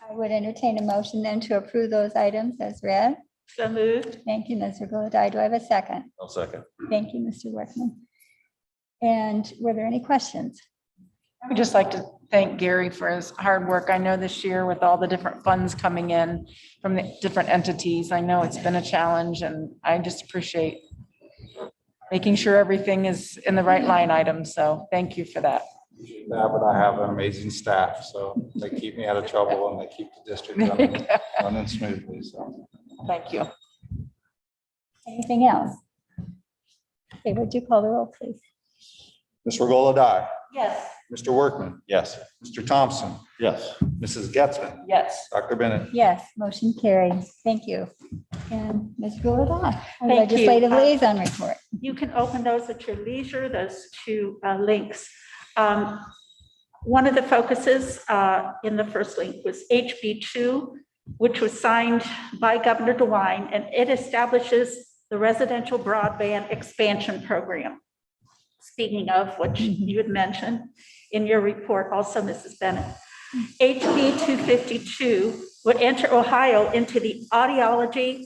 S1: I would entertain a motion then to approve those items as read.
S4: So moved.
S1: Thank you, Mr. Gulladye. Do I have a second?
S3: I'll second.
S1: Thank you, Mr. Workman. And were there any questions?
S6: I would just like to thank Gary for his hard work. I know this year with all the different funds coming in from the different entities, I know it's been a challenge, and I just appreciate making sure everything is in the right line item. So thank you for that.
S9: But I have an amazing staff, so they keep me out of trouble and they keep the district running smoothly. So
S6: Thank you.
S1: Anything else? Okay, would you call the roll, please?
S9: Mr. Gulladye,
S4: Yes.
S9: Mr. Workman,
S3: Yes.
S9: Mr. Thompson,
S5: Yes.
S9: Mrs. Getzmann,
S6: Yes.
S9: Dr. Bennett.
S1: Yes, motion carries. Thank you. And Ms. Gulladye, our
S4: Thank you.
S1: legislative liaison report.
S4: You can open those at your leisure, those two links. One of the focuses in the first link was HB2, which was signed by Governor DeWine, and it establishes the residential broadband expansion program. Speaking of what you had mentioned in your report, also, Mrs. Bennett. HB 252 would enter Ohio into the audiology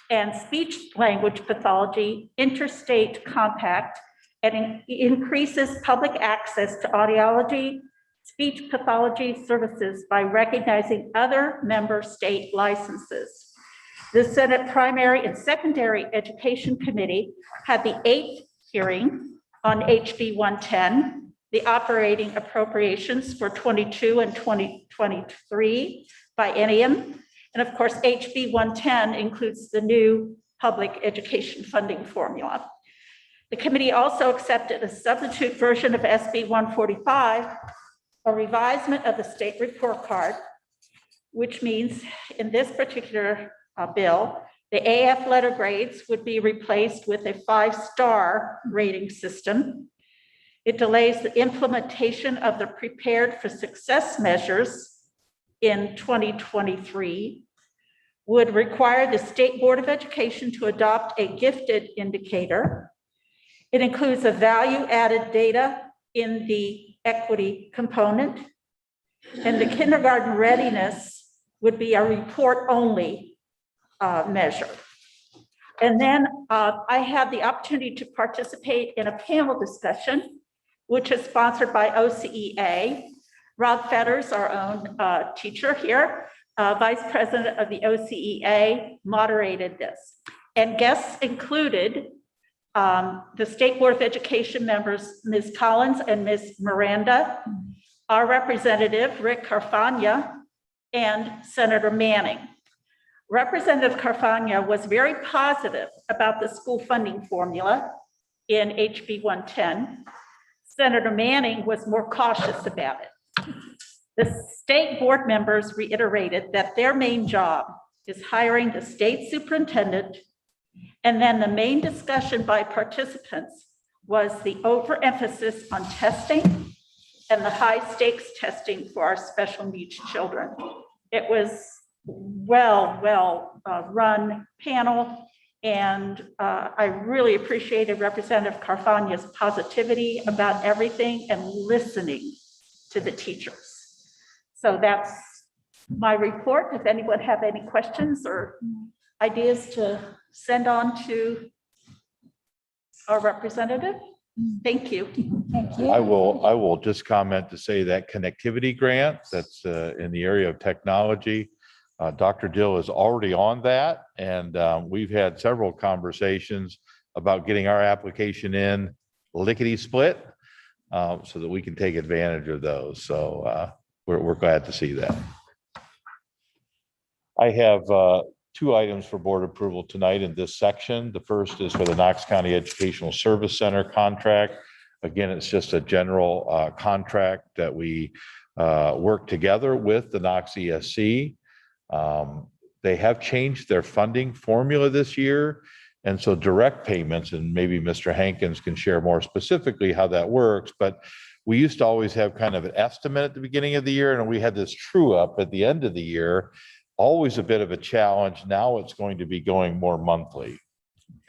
S4: and speech language pathology interstate compact, and increases public access to audiology, speech pathology services by recognizing other member state licenses. The Senate Primary and Secondary Education Committee had the 8th hearing on HB 110, the operating appropriations for 22 and 2023 biennium. And of course, HB 110 includes the new public education funding formula. The committee also accepted a substitute version of SB 145, a revisement of the state report card, which means in this particular bill, the AF letter grades would be replaced with a 5-star rating system. It delays the implementation of the Prepared for Success measures in 2023, would require the State Board of Education to adopt a gifted indicator. It includes a value-added data in the equity component, and the kindergarten readiness would be a report-only measure. And then I had the opportunity to participate in a panel discussion, which is sponsored by OCEA. Rob Fetters, our own teacher here, Vice President of the OCEA, moderated this. And guests included the State Board of Education members, Ms. Collins and Ms. Miranda, our representative, Rick Carfagna, and Senator Manning. Representative Carfagna was very positive about the school funding formula in HB 110. Senator Manning was more cautious about it. The state board members reiterated that their main job is hiring the state superintendent, and then the main discussion by participants was the overemphasis on testing and the high stakes testing for our special needs children. It was well run panel, and I really appreciated Representative Carfagna's positivity about everything and listening to the teachers. So that's my report. If anyone have any questions or ideas to send on to our representative, thank you.
S1: Thank you.
S2: I will just comment to say that connectivity grant that's in the area of technology, Dr. Dill is already on that, and we've had several conversations about getting our application in lickety split so that we can take advantage of those. So we're glad to see that. I have 2 items for board approval tonight in this section. The first is for the Knox County Educational Service Center contract. Again, it's just a general contract that we work together with the Knox ESC. They have changed their funding formula this year. And so direct payments, and maybe Mr. Hankins can share more specifically how that works, but we used to always have kind of an estimate at the beginning of the year, and we had this true up at the end of the year. Always a bit of a challenge. Now it's going to be going more monthly.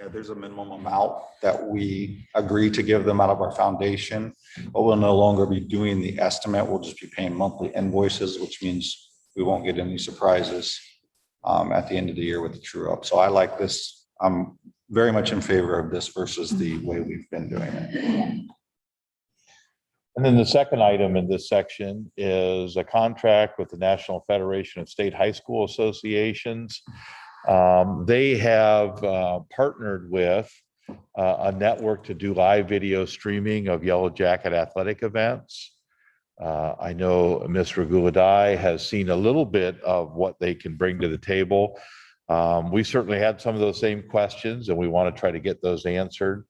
S9: Yeah, there's a minimum amount that we agree to give them out of our foundation, but we'll no longer be doing the estimate. We'll just be paying monthly invoices, which means we won't get any surprises at the end of the year with the true up. So I like this. I'm very much in favor of this versus the way we've been doing it.
S2: And then the second item in this section is a contract with the National Federation of State High School Associations. They have partnered with a network to do live video streaming of Yellow Jacket athletic events. I know Ms. Raguladai has seen a little bit of what they can bring to the table. We certainly had some of those same questions, and we want to try to get those answered.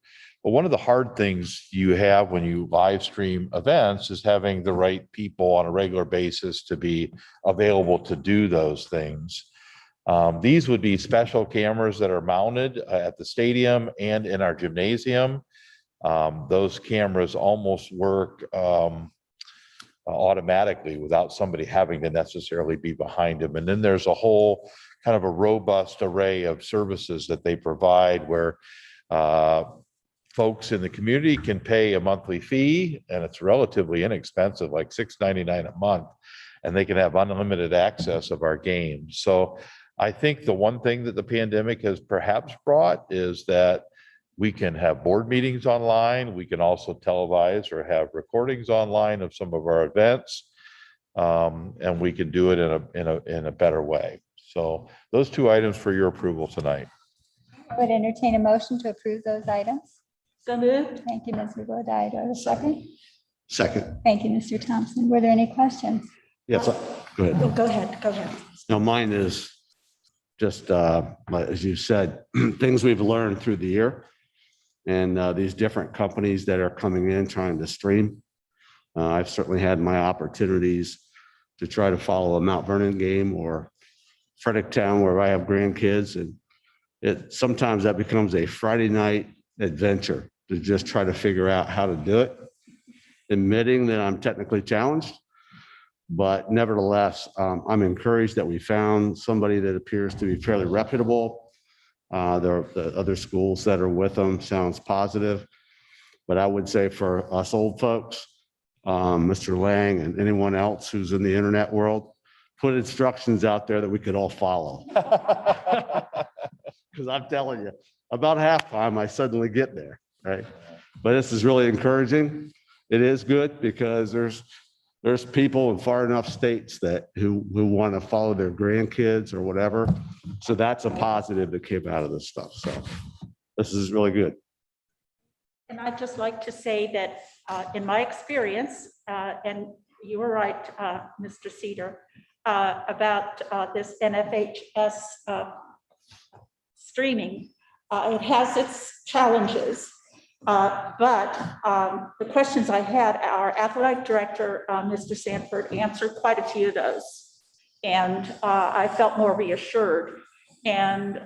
S2: But one of the hard things you have when you live stream events is having the right people on a regular basis to be available to do those things. These would be special cameras that are mounted at the stadium and in our gymnasium. Those cameras almost work automatically without somebody having to necessarily be behind them. And then there's a whole kind of a robust array of services that they provide where folks in the community can pay a monthly fee, and it's relatively inexpensive, like $6.99 a month, and they can have unlimited access of our games. So I think the one thing that the pandemic has perhaps brought is that we can have board meetings online. We can also televise or have recordings online of some of our events, and we can do it in a better way. So those two items for your approval tonight.
S1: I would entertain a motion to approve those items.
S4: So moved.
S1: Thank you, Ms. Raguladai. Do I have a second?
S5: Second.
S1: Thank you, Mr. Thompson. Were there any questions?
S5: Yes, go ahead.
S4: Oh, go ahead, go ahead.
S5: Now, mine is just, as you said, things we've learned through the year and these different companies that are coming in trying to stream. I've certainly had my opportunities to try to follow a Mount Vernon game or Fredericktown where I have grandkids, and sometimes that becomes a Friday night adventure to just try to figure out how to do it, admitting that I'm technically challenged. But nevertheless, I'm encouraged that we found somebody that appears to be fairly reputable. The other schools that are with them sounds positive. But I would say for us old folks, Mr. Lang and anyone else who's in the internet world, put instructions out there that we could all follow. Because I'm telling you, about halftime, I suddenly get there, right? But this is really encouraging. It is good because there's people in far enough states who want to follow their grandkids or whatever. So that's a positive that came out of this stuff. So this is really good.
S4: And I'd just like to say that in my experience, and you were right, Mr. Seder, about this NFHS streaming. It has its challenges, but the questions I had, our athletic director, Mr. Sanford, answered quite a few of those. And I felt more reassured. And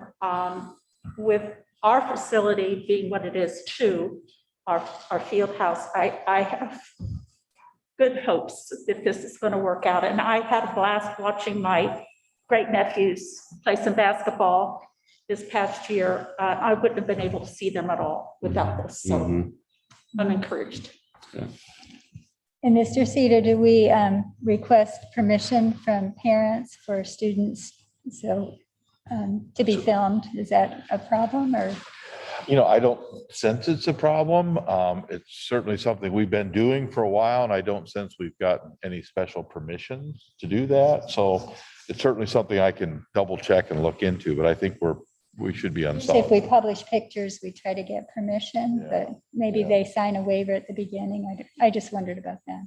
S4: with our facility being what it is too, our field house, I have good hopes that this is going to work out. And I had a blast watching my great nephews play some basketball this past year. I wouldn't have been able to see them at all without this. So I'm encouraged.
S5: Yeah.
S1: And Mr. Seder, do we request permission from parents for students to be filmed? Is that a problem or?
S2: I don't sense it's a problem. It's certainly something we've been doing for a while, and I don't sense we've gotten any special permissions to do that. So it's certainly something I can double check and look into, but I think we should be unsolved.
S1: If we publish pictures, we try to get permission, but maybe they sign a waiver at the beginning. I just wondered about that.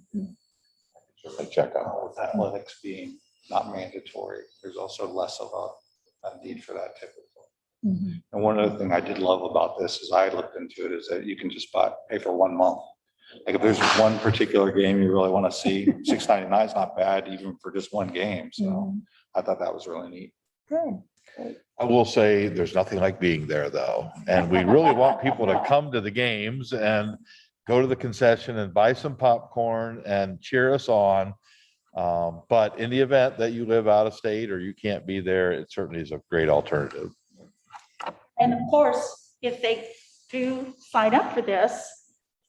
S2: Certainly check on
S9: With athletics being not mandatory, there's also less of a need for that typically.
S1: Mm-hmm.
S9: And one other thing I did love about this is I looked into it is that you can just pay for 1 month Like if there's one particular game you really want to see, $6.99 is not bad even for just one game. So I thought that was really neat.
S1: Good.
S2: I will say, there's nothing like being there though. And we really want people to come to the games and go to the concession and buy some popcorn and cheer us on. But in the event that you live out of state or you can't be there, it certainly is a great alternative.
S4: And of course, if they do sign up for this,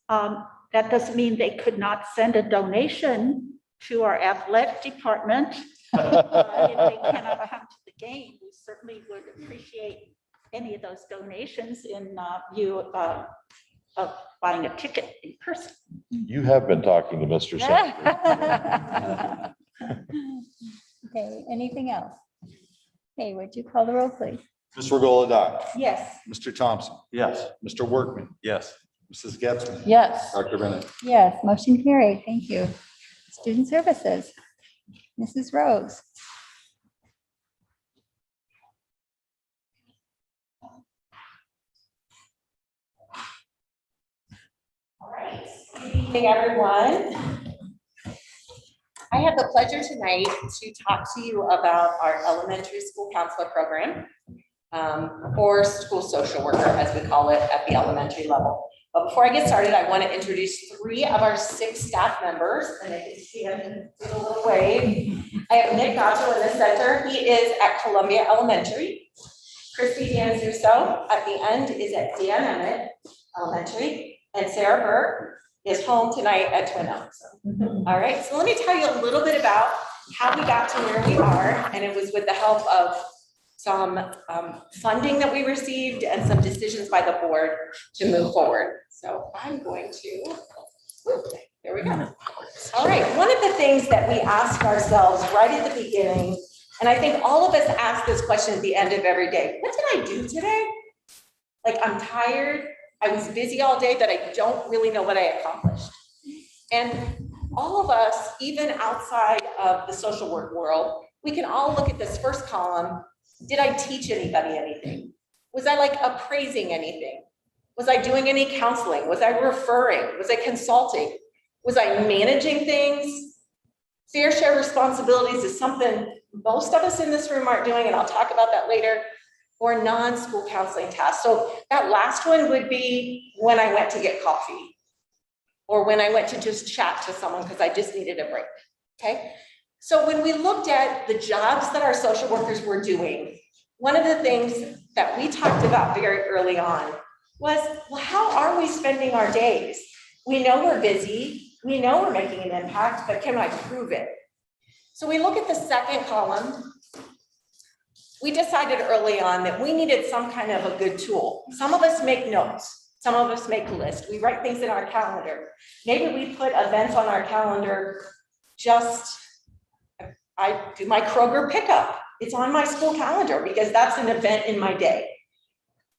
S4: that doesn't mean they could not send a donation to our athletic department. If they cannot come to the game, we certainly would appreciate any of those donations in view of buying a ticket in person.
S2: You have been talking to Mr. Senator.
S1: Okay, anything else? Okay, would you call the roll, please?
S9: Ms. Regola-Dye,
S4: Yes.
S9: Mr. Thompson.
S3: Yes.
S9: Mr. Workman,
S3: Yes.
S9: Mrs. Getzmann,
S6: Yes.
S9: Dr. Bennett.
S1: Yes, motion carried. Thank you. Student Services, Mrs. Rose.
S10: All right, good evening, everyone. I have the pleasure tonight to talk to you about our elementary school counselor program, or school social worker, as we call it at the elementary level. But before I get started, I want to introduce 3 of our 6 staff members, and I can see them in a little wave. I have Nick Gato in the center. He is at Columbia Elementary. Christy Danzuso at the end is at Dan Emmett Elementary. And Sarah Burke is home tonight at Twin Oaks. All right, so let me tell you a little bit about how we got to where we are. And it was with the help of some funding that we received and some decisions by the board to move forward. So I'm going to, there we go. All right, one of the things that we ask ourselves right at the beginning, and I think all of us ask this question at the end of every day, what did I do today? Like, I'm tired. I was busy all day, but I don't really know what I accomplished. And all of us, even outside of the social work world, we can all look at this first column. Did I teach anybody anything? Was I like appraising anything? Was I doing any counseling? Was I referring? Was I consulting? Was I managing things? Fair share responsibilities is something most of us in this room aren't doing, and I'll talk about that later. Or non-school counseling tasks. So that last one would be when I went to get coffee or when I went to just chat to someone because I just needed a break, okay? So when we looked at the jobs that our social workers were doing, one of the things that we talked about very early on was, well, how are we spending our days? We know we're busy, we know we're making an impact, but can I prove it? So we look at the second column. We decided early on that we needed some kind of a good tool. Some of us make notes. Some of us make lists. We write things in our calendar. Maybe we put events on our calendar. I do my Kroger pickup. It's on my school calendar because that's an event in my day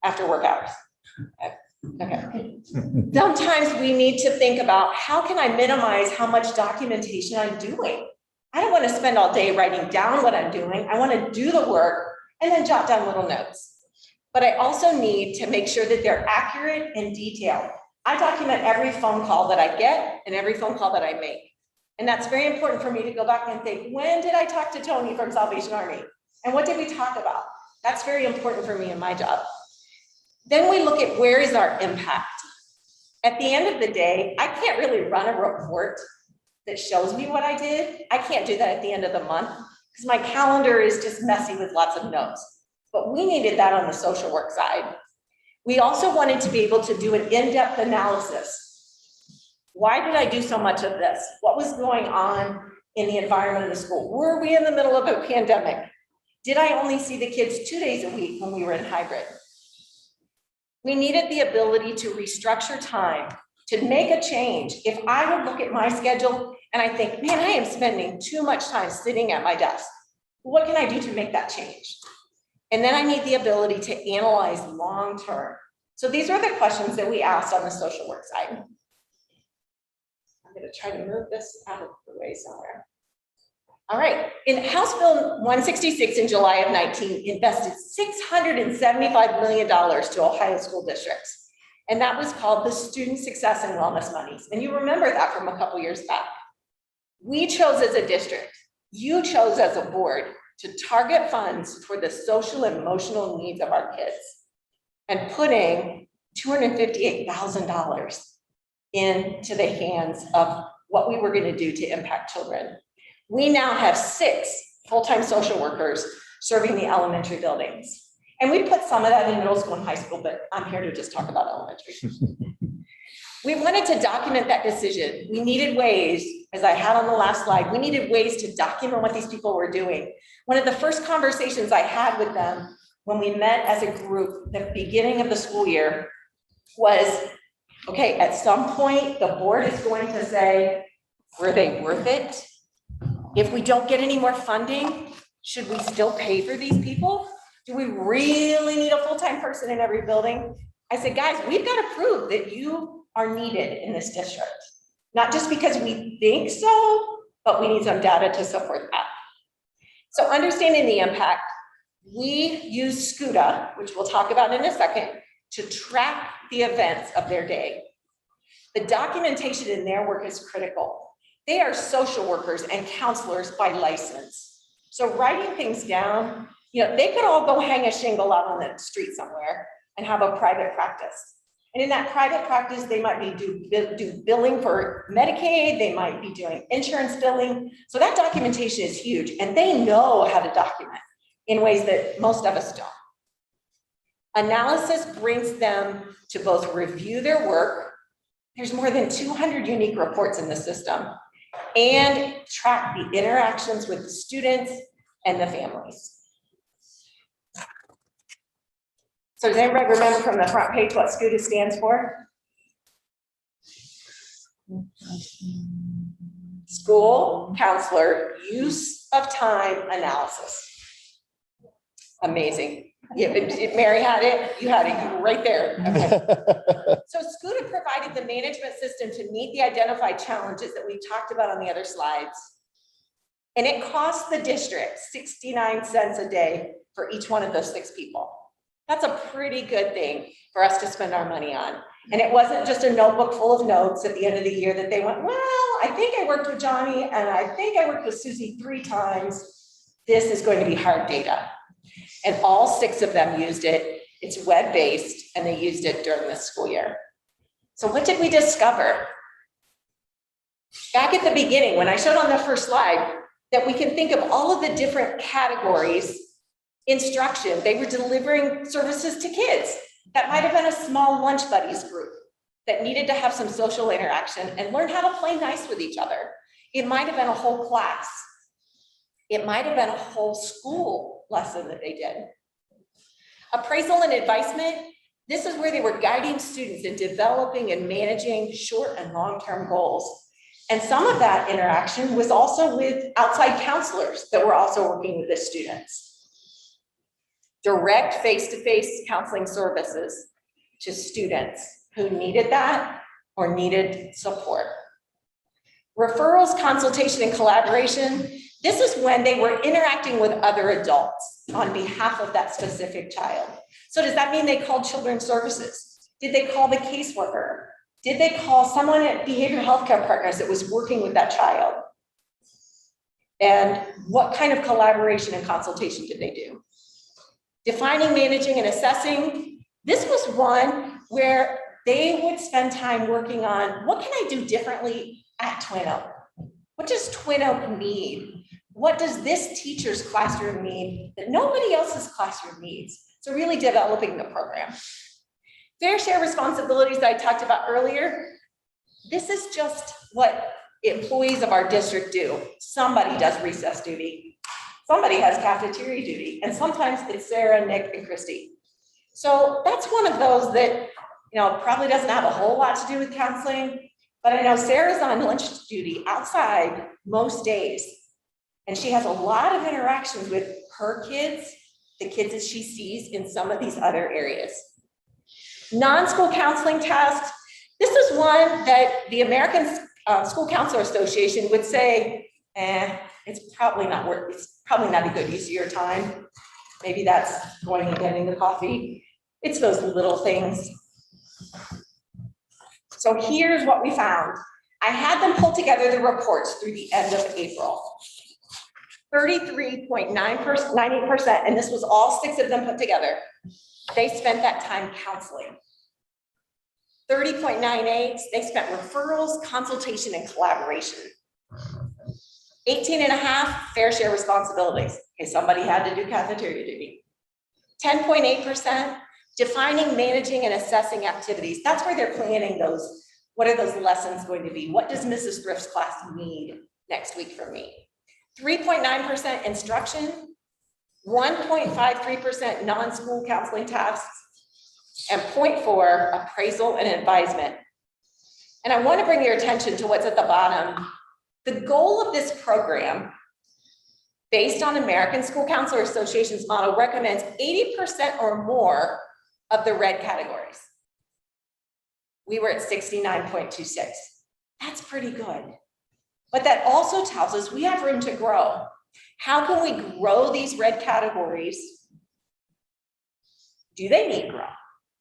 S10: after work hours. Okay. Sometimes we need to think about how can I minimize how much documentation I'm doing? I don't want to spend all day writing down what I'm doing. I want to do the work and then jot down little notes. But I also need to make sure that they're accurate and detailed. I document every phone call that I get and every phone call that I make. And that's very important for me to go back and think, when did I talk to Tony from Salvation Army? And what did we talk about? That's very important for me in my job. Then we look at where is our impact. At the end of the day, I can't really run a report that shows me what I did. I can't do that at the end of the month because my calendar is just messy with lots of notes. But we needed that on the social work side. We also wanted to be able to do an in-depth analysis. Why did I do so much of this? What was going on in the environment of the school? Were we in the middle of a pandemic? Did I only see the kids 2 days a week when we were in hybrid? We needed the ability to restructure time, to make a change. If I would look at my schedule and I think, man, I am spending too much time sitting at my desk. What can I do to make that change? And then I need the ability to analyze long-term. So these are the questions that we asked on the social work side. I'm going to try to move this out of the way somewhere. All right, in House Bill 166 in July of 19 invested $675 million to Ohio school districts. And that was called the Student Success and Wellness Monies. And you remember that from a couple years back. We chose as a district, you chose as a board to target funds for the social and emotional needs of our kids and putting $258,000 into the hands of what we were going to do to impact children. We now have 6 full-time social workers serving the elementary buildings. And we put some of that in middle school and high school, but I'm here to just talk about elementary. We wanted to document that decision. We needed ways, as I had on the last slide, we needed ways to document what these people were doing. One of the first conversations I had with them when we met as a group, the beginning of the school year, was, okay, at some point, the board is going to say, were they worth it? If we don't get any more funding, should we still pay for these people? Do we really need a full-time person in every building? I said, guys, we've got to prove that you are needed in this district. Not just because we think so, but we need some data to support that. So understanding the impact, we use SCUDA, which we'll talk about in a second, to track the events of their day. The documentation in their work is critical. They are social workers and counselors by license. So writing things down, they could all go hang a shingle out on the street somewhere and have a private practice. And in that private practice, they might be do billing for Medicaid, they might be doing insurance billing. So that documentation is huge, and they know how to document in ways that most of us don't. Analysis brings them to both review their work, there's more than 200 unique reports in the system, and track the interactions with the students and the families. So does anybody remember from the front page what SCUDA stands for? School Counselor Use of Time Analysis. Amazing. If Mary had it, you had it, you were right there. Okay. So SCUDA provided the management system to meet the identified challenges that we talked about on the other slides. And it cost the district 69 cents a day for each one of those 6 people. That's a pretty good thing for us to spend our money on. And it wasn't just a notebook full of notes at the end of the year that they went, well, I think I worked with Johnny and I think I worked with Susie 3 times. This is going to be hard data. And all 6 of them used it. It's web-based and they used it during the school year. So what did we discover? Back at the beginning, when I showed on the first slide, that we can think of all of the different categories. Instruction, they were delivering services to kids. That might have been a small lunch buddies group that needed to have some social interaction and learn how to play nice with each other. It might have been a whole class. It might have been a whole school lesson that they did. Appraisal and advisement, this is where they were guiding students in developing and managing short and long-term goals. And some of that interaction was also with outside counselors that were also working with the students. Direct face-to-face counseling services to students who needed that or needed support. Referrals, consultation, and collaboration. This is when they were interacting with other adults on behalf of that specific child. So does that mean they called children's services? Did they call the caseworker? Did they call someone at Behavioral Healthcare Partners that was working with that child? And what kind of collaboration and consultation did they do? Defining, managing, and assessing. This was one where they would spend time working on what can I do differently at Twin Oak? What does Twin Oak need? What does this teacher's classroom need that nobody else's classroom needs? So really developing the program. Fair share responsibilities that I talked about earlier. This is just what employees of our district do. Somebody does recess duty. Somebody has cafeteria duty, and sometimes it's Sarah, Nick, and Christy. So that's one of those that, probably doesn't have a whole lot to do with counseling, but I know Sarah's on lunch duty outside most days, and she has a lot of interactions with her kids, the kids that she sees in some of these other areas. Non-school counseling tasks. This is one that the American School Counselor Association would say, it's probably not a good use of your time. Maybe that's going and getting the coffee. It's those little things. So here's what we found. I had them pull together the reports through the end of April. 33.98%, and this was all 6 of them put together. They spent that time counseling. 30.98, they spent referrals, consultation, and collaboration. 18.5, fair share responsibilities. Okay, somebody had to do cafeteria duty. 10.8%, defining, managing, and assessing activities. That's where they're planning those. What are those lessons going to be? What does Mrs. Thrift's class need next week from me? 3.9% instruction, 1.53% non-school counseling tasks, and 0.4 appraisal and advisement. And I want to bring your attention to what's at the bottom. The goal of this program, based on American School Counselor Association's model, recommends 80% or more of the red categories. We were at 69.26. That's pretty good. But that also tells us we have room to grow. How can we grow these red categories? Do they need growth?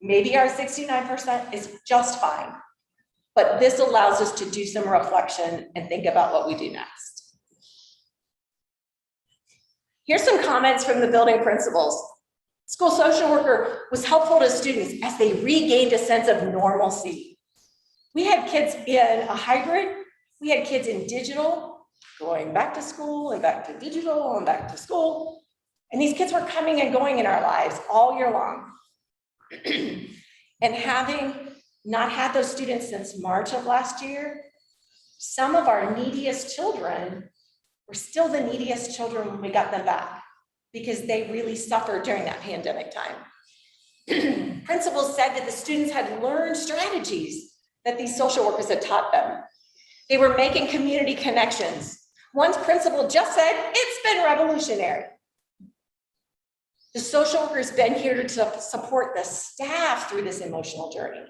S10: Maybe our 69% is just fine, but this allows us to do some reflection and think about what we do next. Here's some comments from the building principals. School social worker was helpful to students as they regained a sense of normalcy. We had kids in a hybrid, we had kids in digital, going back to school and back to digital and back to school. And these kids were coming and going in our lives all year long. And having not had those students since March of last year, some of our neediest children were still the neediest children when we got them back because they really suffered during that pandemic time. Principals said that the students had learned strategies that these social workers had taught them. They were making community connections. One principal just said, it's been revolutionary. The social worker's been here to support the staff through this emotional journey.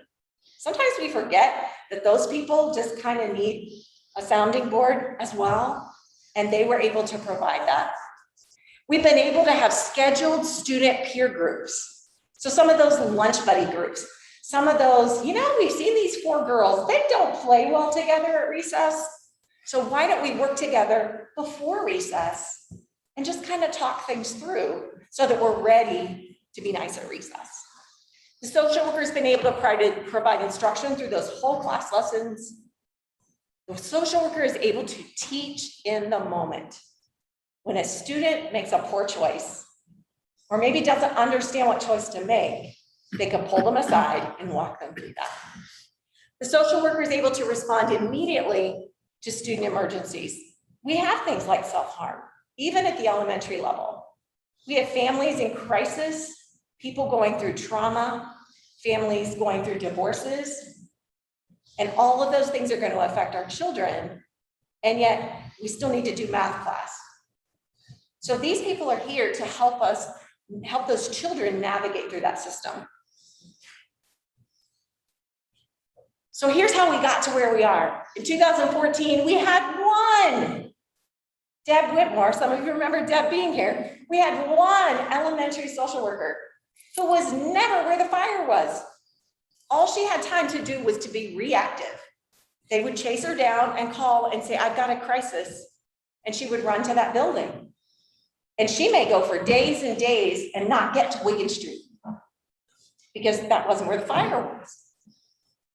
S10: Sometimes we forget that those people just kind of need a sounding board as well, and they were able to provide that. We've been able to have scheduled student peer groups. So some of those lunch buddy groups, some of those, we've seen these 4 girls, they don't play well together at recess. So why don't we work together before recess and just kind of talk things through so that we're ready to be nice at recess. The social worker's been able to provide instruction through those whole class lessons. The social worker is able to teach in the moment. When a student makes a poor choice, or maybe doesn't understand what choice to make, they can pull them aside and walk them through that. The social worker is able to respond immediately to student emergencies. We have things like self-harm, even at the elementary level. We have families in crisis, people going through trauma, families going through divorces, and all of those things are going to affect our children, and yet we still need to do math class. So these people are here to help us, help those children navigate through that system. So here's how we got to where we are. In 2014, we had one. Deb Whitmore, some of you remember Deb being here. We had one elementary social worker who was never where the fire was. All she had time to do was to be reactive. They would chase her down and call and say, I've got a crisis. And she would run to that building. And she may go for days and days and not get to Wigan Street because that wasn't where the fire was.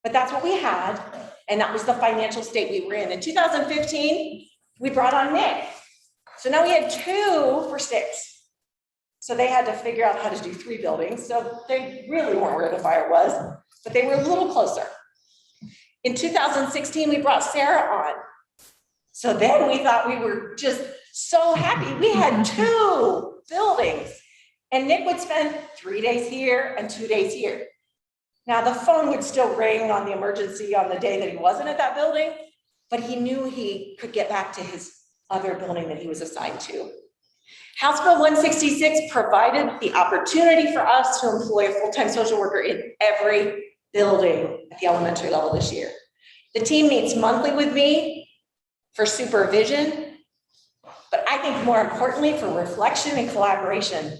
S10: But that's what we had. And that was the financial state we were in. In 2015, we brought on Nick. So now we had 2 for 6. So they had to figure out how to do 3 buildings. So they really weren't where the fire was, but they were a little closer. In 2016, we brought Sarah on. So then we thought we were just so happy. We had 2 buildings and Nick would spend 3 days here and 2 days here. Now the phone would still ring on the emergency on the day that he wasn't at that building, but he knew he could get back to his other building that he was assigned to. House Bill 166 provided the opportunity for us to employ a full-time social worker in every building at the elementary level this year. The team meets monthly with me for supervision, but I think more importantly for reflection and collaboration.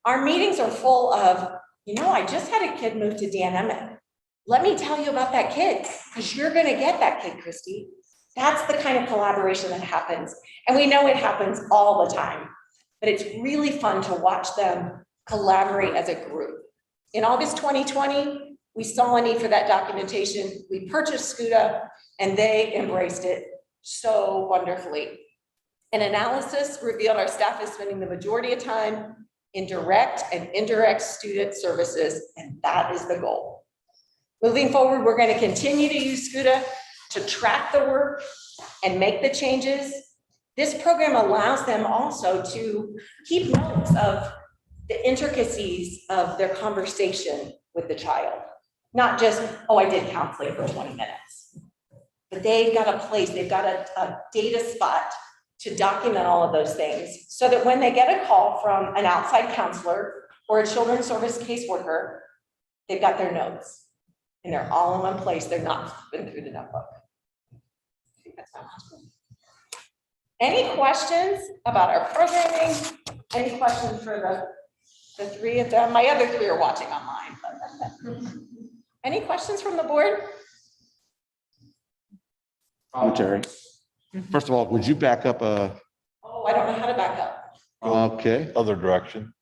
S10: Our meetings are full of, I just had a kid move to Dan Emmett. let me tell you about that kid, because you're gonna get that kid, Christy. That's the kind of collaboration that happens. And we know it happens all the time, but it's really fun to watch them collaborate as a group. In August 2020, we saw a need for that documentation. We purchased SCUDA and they embraced it so wonderfully. An analysis revealed our staff is spending the majority of time in direct and indirect student services, and that is the goal. Moving forward, we're going to continue to use SCUDA to track the work and make the changes. This program allows them also to keep notes of the intricacies of their conversation with the child. Not just, oh, I did counseling for 20 minutes. But they've got a place, they've got a data spot to document all of those things so that when they get a call from an outside counselor or a children's service caseworker, they've got their notes and they're all in one place. They're not flipping through the notebook. Any questions about our programming? Any questions for the three of them? My other three are watching online. Any questions from the board?
S5: Commentary. First of all, would you back up
S10: Oh, I don't know how to back up.
S5: okay,
S2: Other direction.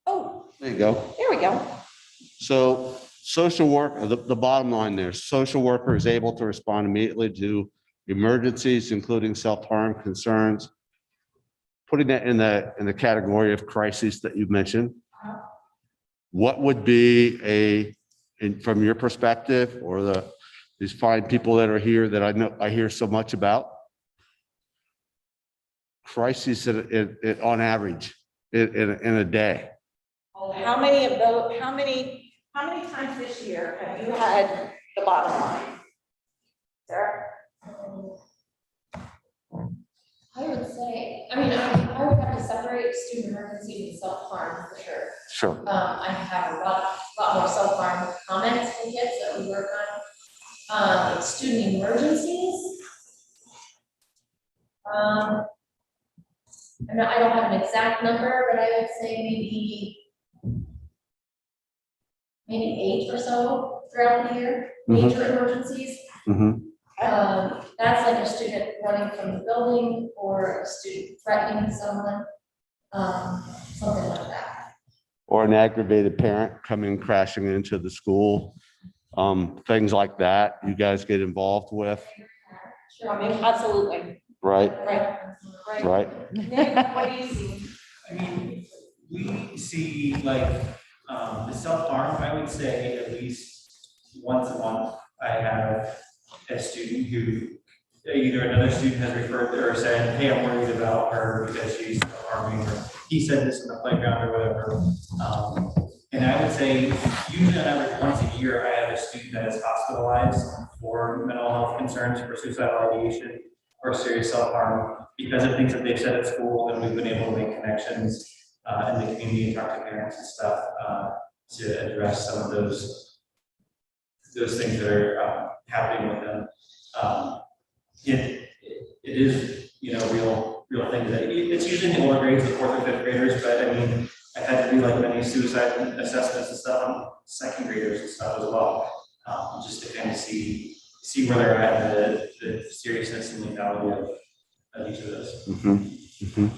S10: Oh,
S5: there you go.
S10: there we go.
S5: So social work, the bottom line there, social worker is able to respond immediately to emergencies, including self-harm concerns. Putting that in the category of crises that you've mentioned. What would be from your perspective or these fine people that are here that I hear so much about? Crises on average in a day.
S10: Oh, how many of those, how many times this year have you had the bottom line? Sarah?
S11: I would say, I mean, I would have to separate student emergency and self-harm for sure.
S5: Sure.
S11: I have a lot more self-harm comments from kids that we work on. Student emergencies. I don't have an exact number, but I would say maybe 8 or so throughout the year, major emergencies. That's like a student running from the building or a student threatening someone, something like that.
S5: Or an aggravated parent coming crashing into the school, things like that. You guys get involved with,
S10: I mean, absolutely.
S5: right?
S10: Right. Nick, what do you see?
S12: I mean, we see like the self-harm, I would say at least once a month, I have a student who either another student has referred to or said, hey, I'm worried about her because she's harming her. He said this in the playground or whatever. And I would say usually on average once a year, I have a student that is hospitalized for mental health concerns, for suicidal ideation or serious self-harm because of things that they've said at school, and we've been able to make connections in the community and talk to parents and stuff to address some of those things that are happening with them. It is, real things that it's usually in the older grades, the 4th or 5th graders, but I mean, I've had to do like many suicide assessments and stuff on 2nd graders and stuff as well, just to kind of see where they're at, the seriousness and lethality of each of those.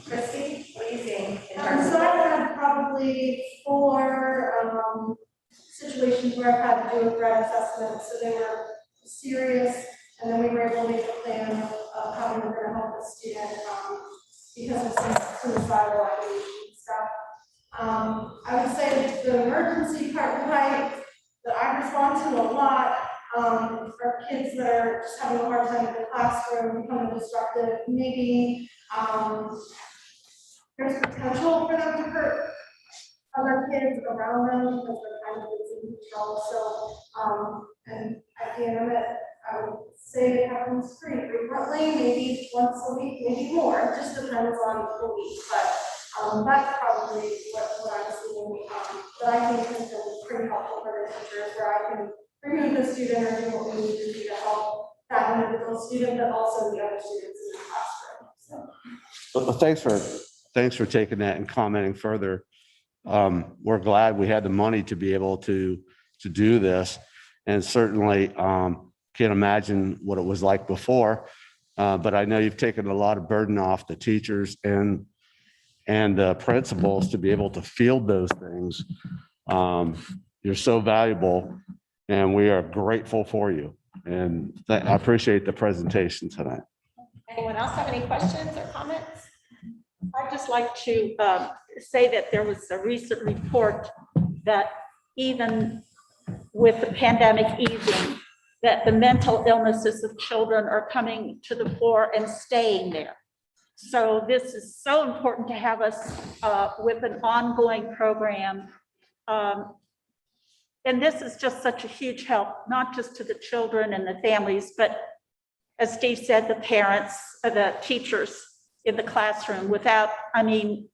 S10: Christy, what do you think?
S8: So I've had probably 4 situations where I've had to do a threat assessment, so they were serious, and then we were able to make a plan of how we were going to help the student because of some suicidal ideation and stuff. I would say the emergency part that I respond to a lot are kids that are just having a hard time in the classroom, becoming disruptive. Maybe there's potential for them to hurt other kids around them because they're kind of losing control. So, and at the end of it, I would say it happens pretty frequently, maybe once a week, maybe more. It just depends on the week, but that's probably what I'm seeing. But I think has been pretty helpful for the teachers, where I can remove the student or do what we need to do to help that individual student, but also the other students in the classroom. So.
S5: Well, thanks for taking that and commenting further. We're glad we had the money to be able to do this. And certainly can't imagine what it was like before. But I know you've taken a lot of burden off the teachers and principals to be able to field those things. You're so valuable, and we are grateful for you. And I appreciate the presentation tonight.
S10: Anyone else have any questions or comments?
S4: I'd just like to say that there was a recent report that even with the pandemic easing, that the mental illnesses of children are coming to the fore and staying there. So this is so important to have us with an ongoing program. And this is just such a huge help, not just to the children and the families, but as Steve said, the parents, the teachers in the classroom. Without, I mean,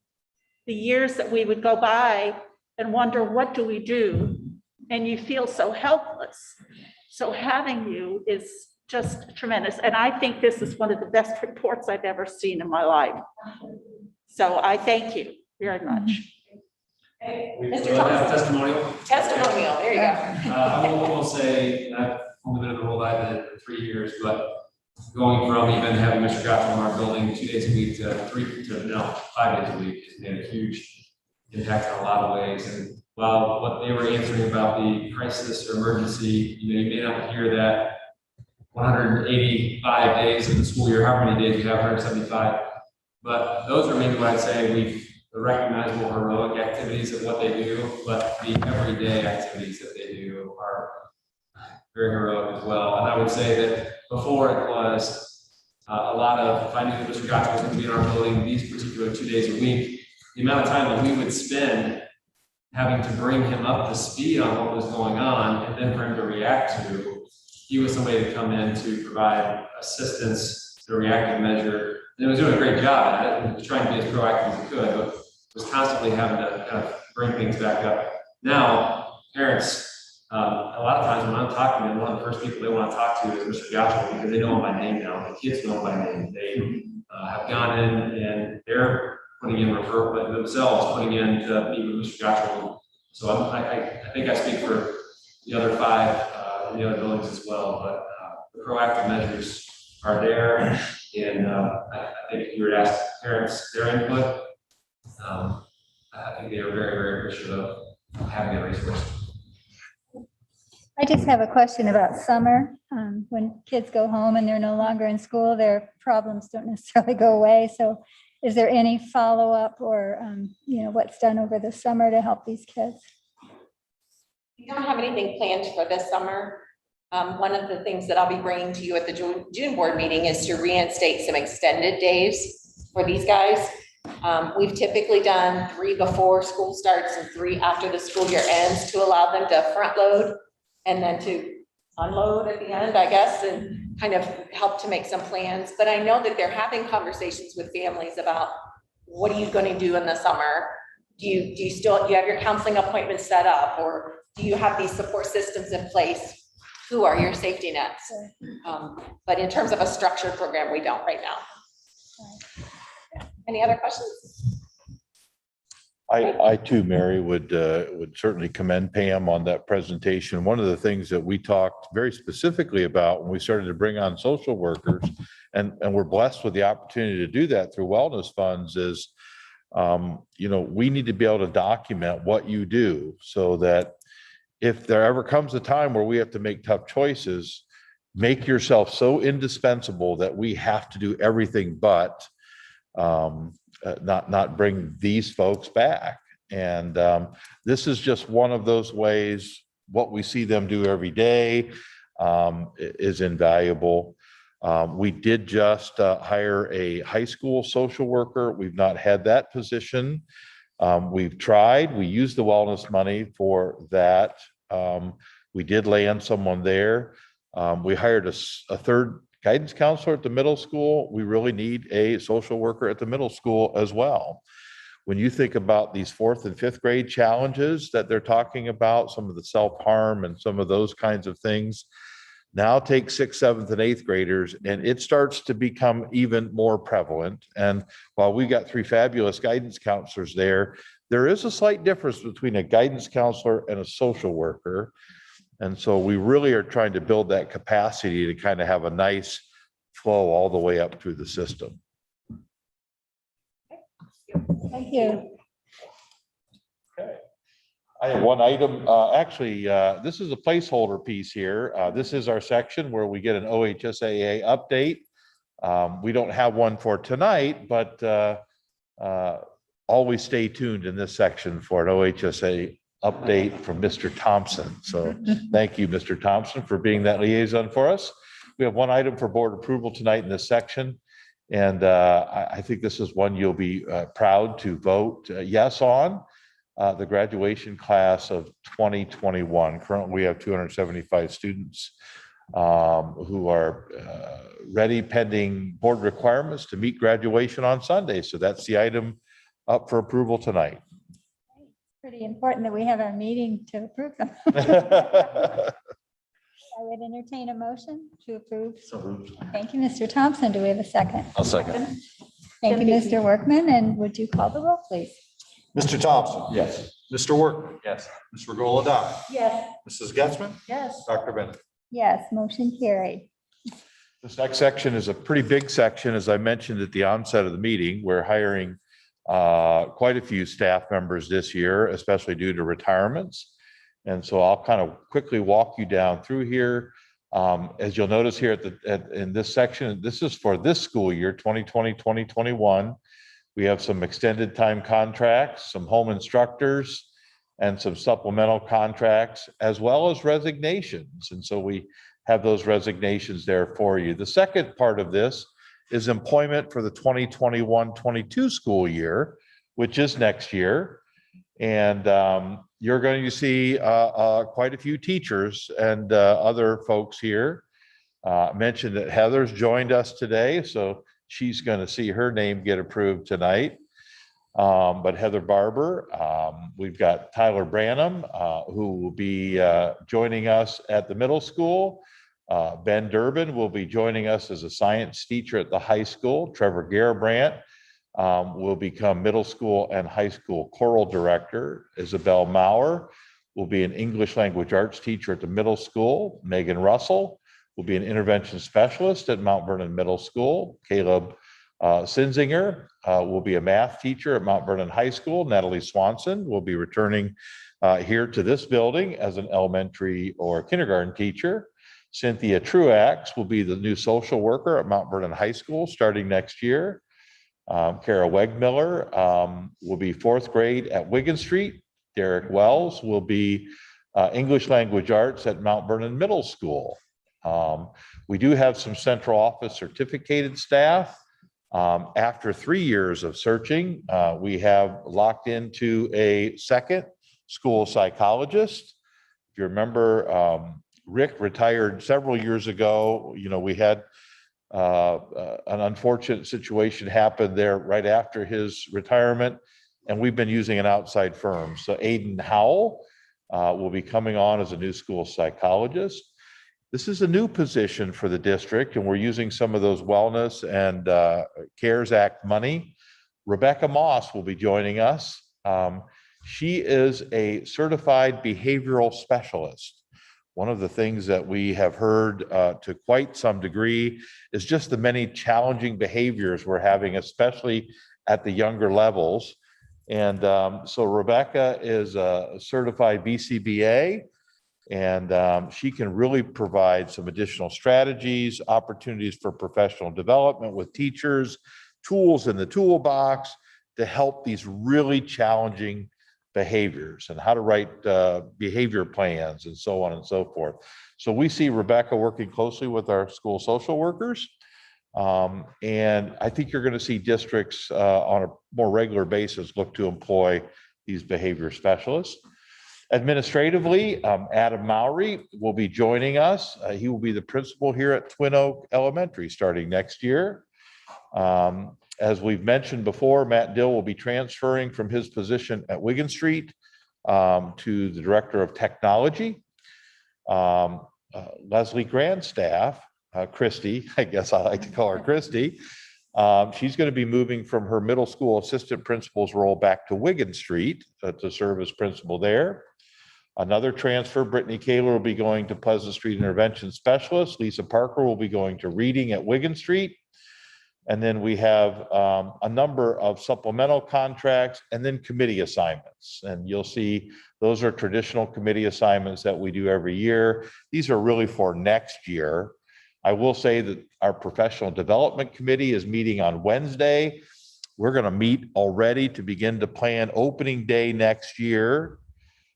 S4: the years that we would go by and wonder, what do we do? And you feel so helpless. So having you is just tremendous. And I think this is one of the best reports I've ever seen in my life. So I thank you very much.
S10: Mr. Thompson.
S12: Testimonial.
S10: Testimonial, there you go.
S12: I will say, I've only been in the role I've been in for 3 years, but going from even having Mr. Gottschall in our building 2 days a week to 5 days a week has made a huge impact in a lot of ways. And while what they were answering about the crisis or emergency, you may not hear that 185 days of the school year, how many days you have, 175. But those are maybe what I'd say the recognizable heroic activities of what they do, but the everyday activities that they do are very heroic as well. And I would say that before it was a lot of, if I knew that Mr. Gottschall was going to be in our building these particular 2 days a week, the amount of time that we would spend having to bring him up to speed on what was going on and then for him to react to, he was somebody to come in to provide assistance to a reactive measure. And he was doing a great job at it. He was trying to be as proactive as he could, but was constantly having to kind of bring things back up. Now, parents, a lot of times when I'm talking to them, one of the first people they want to talk to is Mr. Gottschall because they know him by name now. The kids know him by name. They have gone in and they're putting in referral themselves, putting in to meet with Mr. Gottschall. So I think I speak for the other 5 in the other buildings as well, but the proactive measures are there. And I think if you were to ask parents their input, I think they are very, very appreciative of having a resource.
S1: I just have a question about summer. When kids go home and they're no longer in school, their problems don't necessarily go away. So is there any follow-up or, what's done over the summer to help these kids?
S10: We don't have anything planned for this summer. One of the things that I'll be bringing to you at the June board meeting is to reinstate some extended days for these guys. We've typically done 3 before school starts and 3 after the school year ends to allow them to front load and then to unload at the end, I guess, and kind of help to make some plans. But I know that they're having conversations with families about what are you going to do in the summer? Do you have your counseling appointments set up, or do you have these support systems in place? Who are your safety nets? But in terms of a structured program, we don't right now. Any other questions?
S2: I too, Mary, would certainly commend Pam on that presentation. One of the things that we talked very specifically about when we started to bring on social workers, and we're blessed with the opportunity to do that through wellness funds, is we need to be able to document what you do so that if there ever comes a time where we have to make tough choices, make yourself so indispensable that we have to do everything but not bring these folks back. And this is just one of those ways. What we see them do every day is invaluable. We did just hire a high school social worker. We've not had that position. We've tried. We used the wellness money for that. We did land someone there. We hired a third guidance counselor at the middle school. We really need a social worker at the middle school as well. When you think about these 4th and 5th grade challenges that they're talking about, some of the self-harm and some of those kinds of things, now take 6th, 7th, and 8th graders, and it starts to become even more prevalent. And while we got 3 fabulous guidance counselors there is a slight difference between a guidance counselor and a social worker. And so we really are trying to build that capacity to kind of have a nice flow all the way up through the system.
S1: Thank you.
S2: I have one item, actually, this is a placeholder piece here. This is our section where we get an OHSAA update. We don't have one for tonight, but always stay tuned in this section for an OHSA update from Mr. Thompson. So thank you, Mr. Thompson, for being that liaison for us. We have one item for board approval tonight in this section. And I think this is one you'll be proud to vote yes on. The graduation class of 2021. Currently, we have 275 students who are ready pending board requirements to meet graduation on Sunday. So that's the item up for approval tonight.
S1: Pretty important that we have our meeting to approve them. I would entertain a motion to approve. Thank you, Mr. Thompson. Do we have a second?
S9: I'll second.
S1: Thank you, Mr. Workman. And would you call the roll, please?
S9: Mr. Thompson.
S2: Yes.
S9: Mr. Workman. Yes. Ms. Regola Dye.
S4: Yes.
S9: Mrs. Getzmann.
S6: Yes.
S9: Dr. Bennett.
S1: Yes, motion carried.
S2: This next section is a pretty big section. As I mentioned at the onset of the meeting, we're hiring quite a few staff members this year, especially due to retirements. And so I'll kind of quickly walk you down through here. As you'll notice here in this section, this is for this school year, 2020, 2021. We have some extended time contracts, some home instructors, and some supplemental contracts, as well as resignations. And so we have those resignations there for you. The second part of this is employment for the 2021-22 school year, which is next year. And you're going to see quite a few teachers and other folks here. Mentioned that Heather's joined us today, so she's going to see her name get approved tonight. But Heather Barber, we've got Tyler Branham, who will be joining us at the middle school. Ben Durbin will be joining us as a science teacher at the high school. Trevor Garabrandt will become middle school and high school choral director. Isabel Maurer will be an English language arts teacher at the middle school. Megan Russell will be an intervention specialist at Mount Vernon Middle School. Caleb Sinzinger will be a math teacher at Mount Vernon High School. Natalie Swanson will be returning here to this building as an elementary or kindergarten teacher. Cynthia Truax will be the new social worker at Mount Vernon High School starting next year. Kara Wegmiller will be fourth grade at Wigan Street. Derek Wells will be English language arts at Mount Vernon Middle School. We do have some central office certificated staff. After 3 years of searching, we have locked into a second school psychologist. If you remember, Rick retired several years ago. You know, we had an unfortunate situation happen there right after his retirement, and we've been using an outside firm. So Aiden Howell will be coming on as a new school psychologist. This is a new position for the district, and we're using some of those wellness and CARES Act money. Rebecca Moss will be joining us. She is a certified behavioral specialist. One of the things that we have heard to quite some degree is just the many challenging behaviors we're having, especially at the younger levels. And so Rebecca is a certified BCBA, and she can really provide some additional strategies, opportunities for professional development with teachers, tools in the toolbox to help these really challenging behaviors and how to write behavior plans and so on and so forth. So we see Rebecca working closely with our school social workers. And I think you're going to see districts on a more regular basis look to employ these behavior specialists. Administratively, Adam Mowry will be joining us. He will be the principal here at Twin Oak Elementary starting next year. As we've mentioned before, Matt Dill will be transferring from his position at Wigan Street to the Director of Technology. Leslie Grandstaff, Christy, I guess I like to call her Christy, she's going to be moving from her middle school assistant principal's role back to Wigan Street to serve as principal there. Another transfer, Brittany Kaler will be going to Pleasant Street Intervention Specialist. Lisa Parker will be going to Reading at Wigan Street. And then we have a number of supplemental contracts and then committee assignments. And you'll see those are traditional committee assignments that we do every year. These are really for next year. I will say that our professional development committee is meeting on Wednesday. We're going to meet already to begin to plan opening day next year.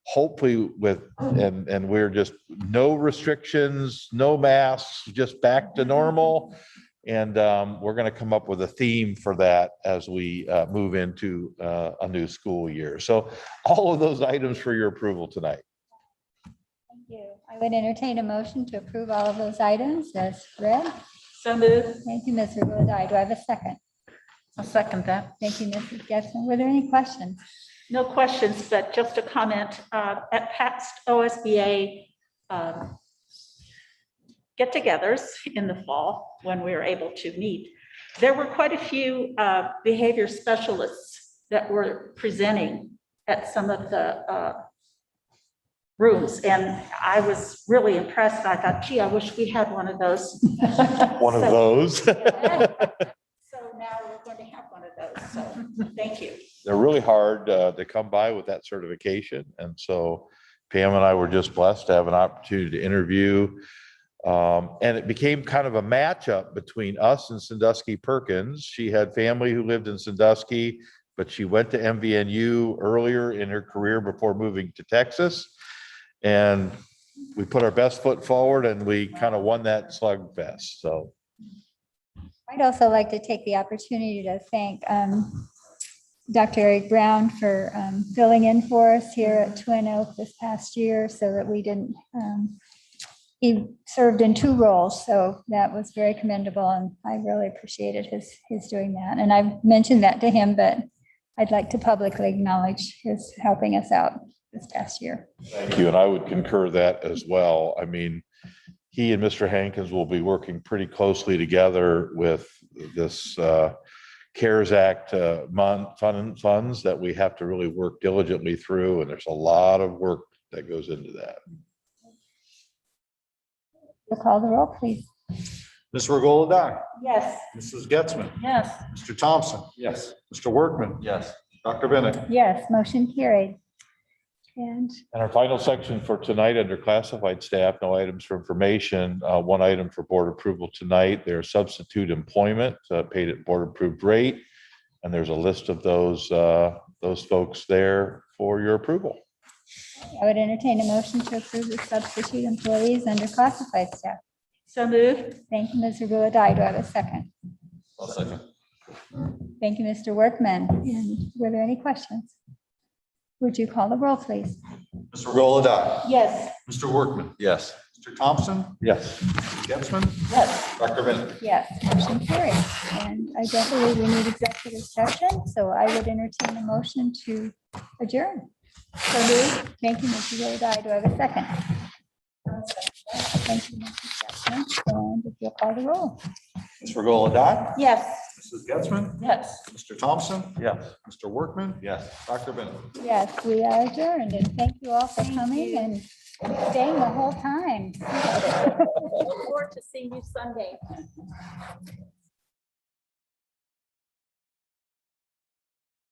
S2: Hopefully with, and we're just no restrictions, no masks, just back to normal. And we're going to come up with a theme for that as we move into a new school year. So all of those items for your approval tonight.
S1: Thank you. I would entertain a motion to approve all of those items as read.
S4: So moved.
S1: Thank you, Ms. Regola-Dye. Do I have a second?
S6: I'll second that.
S1: Thank you, Mrs. Getzmann. Were there any questions?
S4: No questions, but just a comment. At past OSBA get-togethers in the fall, when we were able to meet, there were quite a few behavior specialists that were presenting at some of the rooms. And I was really impressed. I thought, gee, I wish we had one of those.
S2: One of those.
S4: So now we're going to have one of those. So thank you.
S2: They're really hard to come by with that certification. And so Pam and I were just blessed to have an opportunity to interview. And it became kind of a matchup between us and Sandusky Perkins. She had family who lived in Sandusky, but she went to MVNU earlier in her career before moving to Texas. And we put our best foot forward and we kind of won that slugfest. So
S1: I'd also like to take the opportunity to thank Dr. Eric Brown for filling in for us here at Twin Oak this past year so that we didn't, he served in 2 roles. So that was very commendable and I really appreciated his doing that. And I've mentioned that to him, but I'd like to publicly acknowledge his helping us out this past year.
S2: thank you. And I would concur that as well. I mean, he and Mr. Hankins will be working pretty closely together with this CARES Act funds that we have to really work diligently through. And there's a lot of work that goes into that.
S1: We'll call the roll, please.
S9: Ms. Regola-Dye.
S4: Yes.
S9: Mrs. Getzmann.
S6: Yes.
S9: Mr. Thompson.
S3: Yes.
S9: Mr. Workman.
S3: Yes.
S9: Dr. Bennett.
S1: Yes, motion carried. And
S2: And our final section for tonight under classified staff, no items for information, 1 item for board approval tonight. There's substitute employment paid at board approved rate. And there's a list of those folks there for your approval.
S1: I would entertain a motion to approve the substitute employees under classified staff.
S4: So moved.
S1: Thank you, Ms. Regola-Dye. Do I have a second?
S3: I'll second.
S1: Thank you, Mr. Workman. And were there any questions? Would you call the roll, please?
S9: Ms. Regola-Dye.
S4: Yes.
S9: Mr. Workman.
S3: Yes.
S9: Mr. Thompson.
S2: Yes.
S9: Mrs. Getzmann.
S6: Yes.
S9: Dr. Bennett.
S1: Yes, motion carried. And I definitely we need executive session, so I would entertain a motion to adjourn. So moved. Thank you, Mr. Regola-Dye. Do I have a second? Thank you, Mrs. Jackson. And if you'll call the roll.
S9: Ms. Regola-Dye.
S4: Yes.
S9: Mrs. Getzmann.
S6: Yes.
S9: Mr. Thompson.
S3: Yes.
S9: Mr. Workman.
S3: Yes.
S9: Dr. Bennett.
S1: Yes, we are adjourned, and thank you all for coming and staying the whole time.
S4: Look forward to seeing you Sunday.